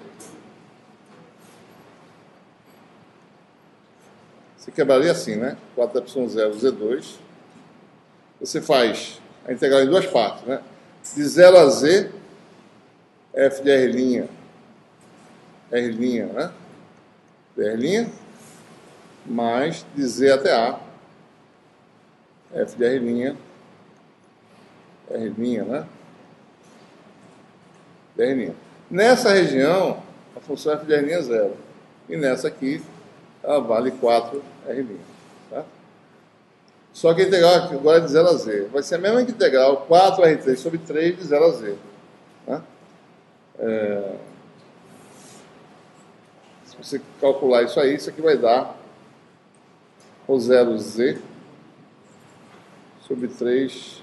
Você quebraria assim, né? 4ε0 Z2. Você faz a integral em duas partes, né? De 0 a Z, f de R', né? De R', mais de Z até A, f de R', né? De R'. Nessa região, a função f de R' é zero. E nessa aqui, ela vale 4R'. Tá? Só que a integral agora é de 0 a Z. Vai ser a mesma integral, 4R3 sobre 3 de 0 a Z. Tá? Se você calcular isso aí, isso aqui vai dar ρ zero Z sobre 3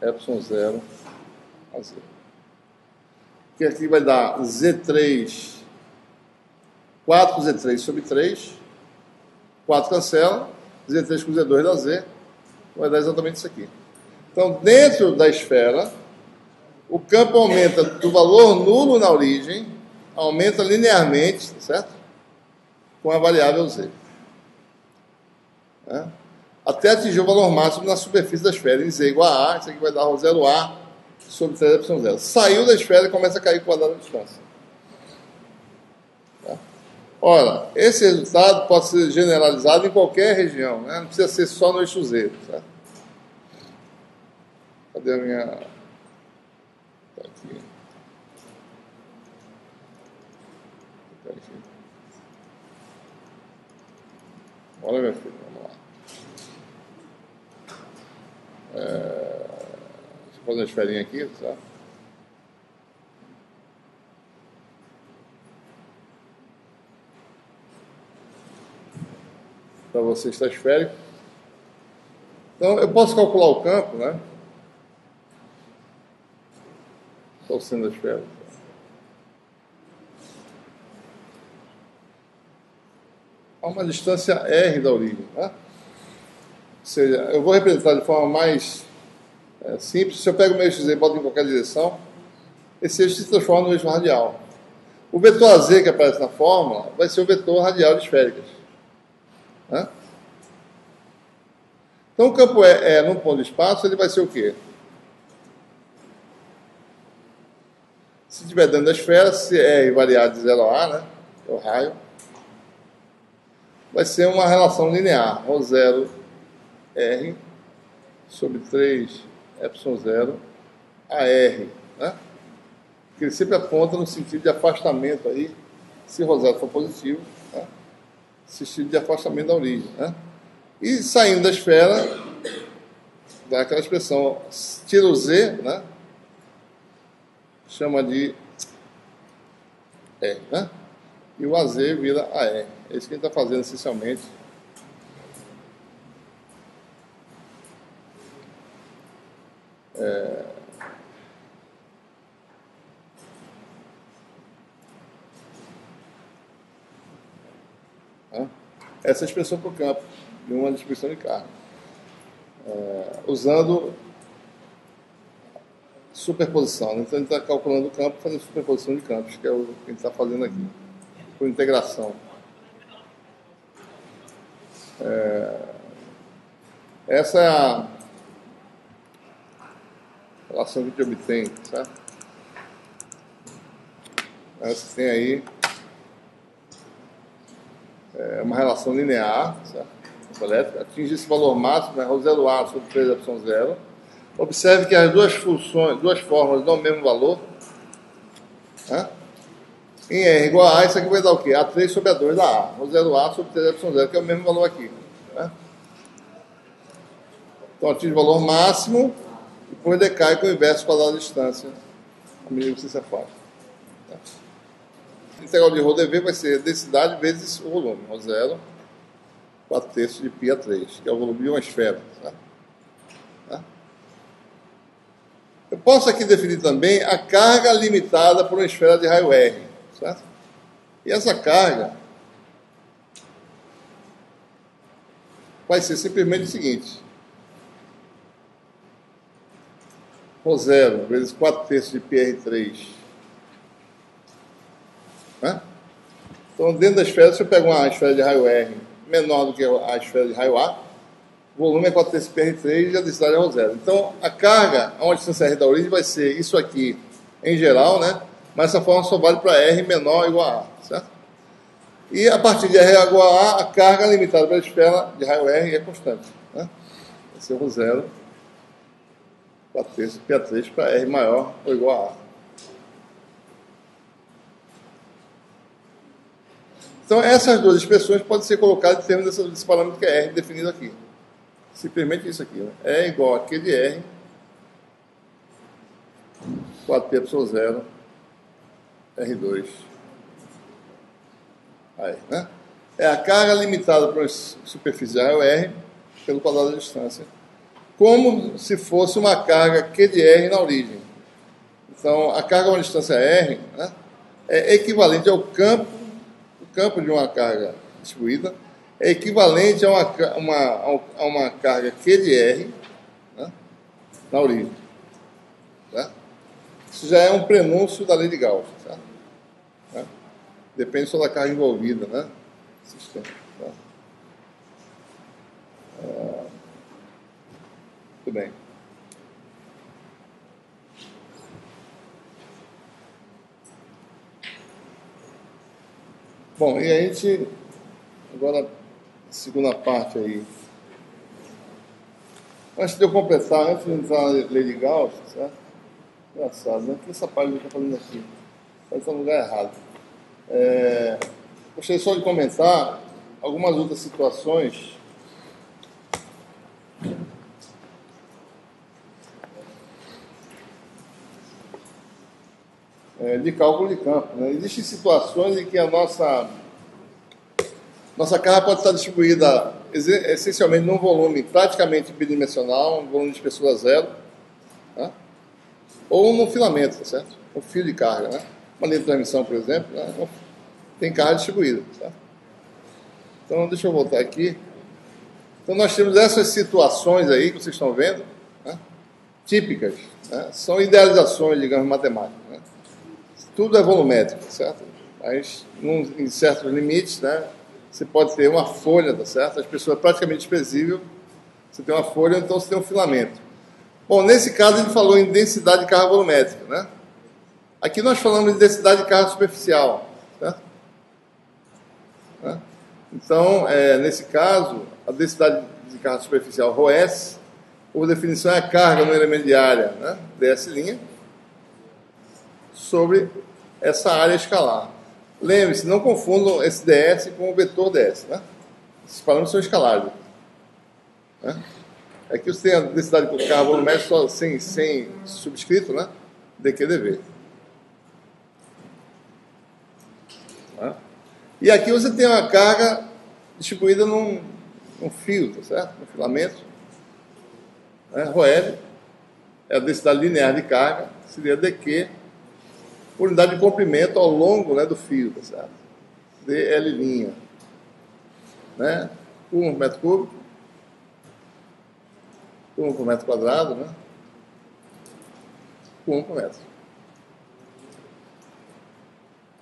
ε0 a Z. Que aqui vai dar Z3, 4Z3 sobre 3, 4 cancela, Z3 com Z2 dá Z, vai dar exatamente isso aqui. Então, dentro da esfera, o campo aumenta do valor nulo na origem, aumenta linearmente, certo? Com a variável Z. Até atingir o valor máximo na superfície da esfera, em Z igual a A, isso aqui vai dar ρ zero A sobre 3ε0. Saiu da esfera e começa a cair o quadrado da distância. Tá? Ora, esse resultado pode ser generalizado em qualquer região, né? Não precisa ser só no eixo Z. Tá? Cadê a minha... Tá aqui. Tá aqui. Olha, meu filho, vamos lá. Deixa eu fazer uma esferinha aqui, tá? Para você está esférico. Então, eu posso calcular o campo, né? Qual sendo a esfera? A uma distância R da origem, né? Ou seja, eu vou representar de forma mais simples. Se eu pego o meu eixo Z e boto em qualquer direção, esse eixo se transforma no eixo radial. O vetor AZ que aparece na fórmula vai ser o vetor radial de esféricas. Né? Então, o campo num ponto de espaço, ele vai ser o quê? Se estiver dentro da esfera, se R variar de 0 a A, né? É o raio, vai ser uma relação linear, ρ0 R sobre 3ε0 a R, né? Porque ele sempre aponta no sentido de afastamento aí, se ρ0 for positivo, né? Sentido de afastamento da origem, né? E saindo da esfera, dá aquela expressão, tira o Z, né? Chama de R, né? E o AZ vira AR. É isso que a gente está fazendo essencialmente. Essa é a expressão para o campo, de uma distribuição de carga. Usando superposição. Então, a gente está calculando o campo fazendo superposição de campos, que é o que a gente está fazendo aqui, por integração. Essa é a relação que a gente obtém, certo? Você tem aí uma relação linear, certo? Elétrica, atinge esse valor máximo, né, ρ0A sobre 3ε0. Observe que as duas fórmulas dão o mesmo valor. Né? Em R igual a A, isso aqui vai dar o quê? A3 sobre A2 da A. ρ0A sobre 3ε0, que é o mesmo valor aqui. Né? Então atinge o valor máximo e depois decai com o inverso quadrado da distância, à medida que você se afasta. Tá? A integral de ρdV vai ser densidade vezes o volume, ρ0, 4/3 de π/3, que é o volume de uma esfera. Certo? Tá? Eu posso aqui definir também a carga limitada por uma esfera de raio R. Certo? E essa carga vai ser simplesmente o seguinte: ρ0 vezes 4/3 de πr3. Né? Então, dentro da esfera, se eu pego uma esfera de raio R menor do que a esfera de raio A, o volume é 4/3 de πr3 e a densidade é ρ0. Então, a carga a uma distância R da origem vai ser isso aqui em geral, né? Mas essa forma só vale para R menor ou igual a A, certo? E a partir de R igual a A, a carga limitada pela esfera de raio R é constante. Né? Vai ser ρ0, 4/3 de π3 para R maior ou igual a A. Então, essas duas expressões podem ser colocadas em termos desse parâmetro que é R definido aqui. Simplesmente isso aqui. Né? É igual a Q de R, 4πε0, R2, aí, né? É a carga limitada para uma superfície de raio R pelo quadrado da distância, como se fosse uma carga Q de R na origem. Então, a carga a uma distância R, né, é equivalente ao campo de uma carga distribuída, é equivalente a uma carga Q de R, né, na origem. Tá? Isso já é um prenúncio da lei de Gauss. Tá? Tá? Depende só da carga envolvida, né? Sistema. Tá? Muito bem. Bom, e a gente, agora, segunda parte aí. Antes de eu completar, antes de entrar na lei de Gauss, certo? Engraçado, né? O que essa página está fazendo aqui? Está no lugar errado. Gostaria só de comentar algumas outras situações de cálculo de campo. Né? Existem situações em que a nossa carga pode estar distribuída essencialmente num volume praticamente bidimensional, um volume de espessura zero, né? Ou num filamento, tá certo? Um fio de carga. Né? Uma linha de transmissão, por exemplo, né? Tem carga distribuída. Certo? Então, deixa eu voltar aqui. Então, nós temos essas situações aí que vocês estão vendo, né? Típicas, né? São idealizações, digamos, matemáticas. Né? Tudo é volumétrico, certo? Mas, em certos limites, né? Você pode ter uma folha, tá certo? A espessura é praticamente desprezível. Você tem uma folha, então você tem um filamento. Bom, nesse caso, a gente falou em densidade de carga volumétrica, né? Aqui nós falamos de densidade de carga superficial, certo? Né? Então, nesse caso, a densidade de carga superficial, ρS, por definição, é a carga no elemento de área, né? ds', sobre essa área escalar. Lembre-se, não confundam esse ds com o vetor ds. Né? Esses parâmetros são escalares. Né? Aqui você tem a densidade de carga volumétrica só sem subscrito, né? dq dv. Né? E aqui você tem uma carga distribuída num fio, tá certo? No filamento. Né? ρL é a densidade linear de carga, seria dq por unidade de comprimento ao longo, né, do fio, tá certo? dl', né? Por metro cúbico, por metro quadrado, né? Por metro.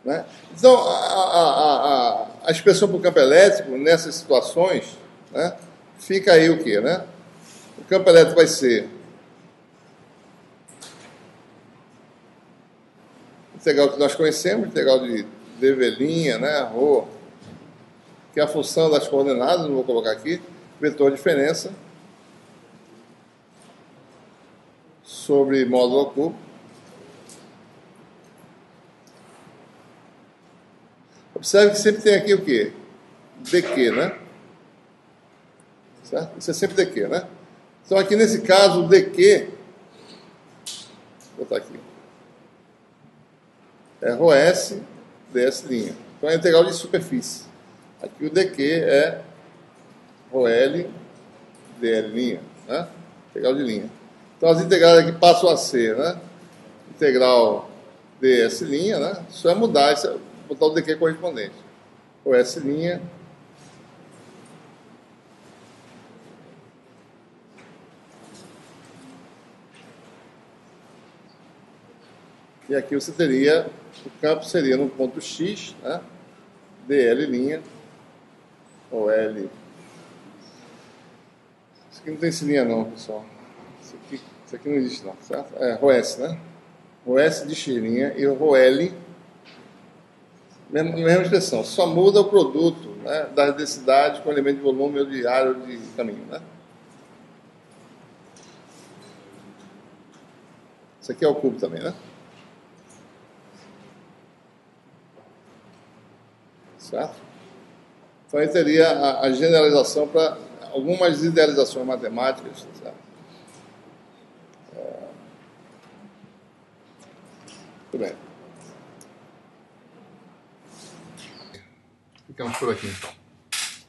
Né? Então, a expressão por campo elétrico, nessas situações, né, fica aí o quê? Né? O campo elétrico vai ser integral que nós conhecemos, integral de dv', né, ρ, que é a função das coordenadas, não vou colocar aqui, vetor diferença sobre módulo ao cubo. Observe que sempre tem aqui o quê? dq, né? Certo? Isso é sempre dq, né? Então, aqui nesse caso, o dq, vou botar aqui, é ρS ds'. Então, é a integral de superfície. Aqui o dq é ρl dl', né? Integral de linha. Então, as integrais aqui passam a ser, né? Integral ds', né? Só é mudar, botar o dq correspondente. ρS', e aqui você teria, o campo seria no ponto X, né? dl', ou L. Isso aqui não tem esse linha não, pessoal. Isso aqui não existe não, certo? É ρS, né? ρS de X' e o ρl, mesma expressão, só muda o produto, né, das densidades com elemento de volume ou de área ou de caminho, né? Isso aqui é o cubo também, né? Certo? Então, aí teria a generalização para algumas idealizações matemáticas, certo? Muito bem. Ficamos por aqui, então.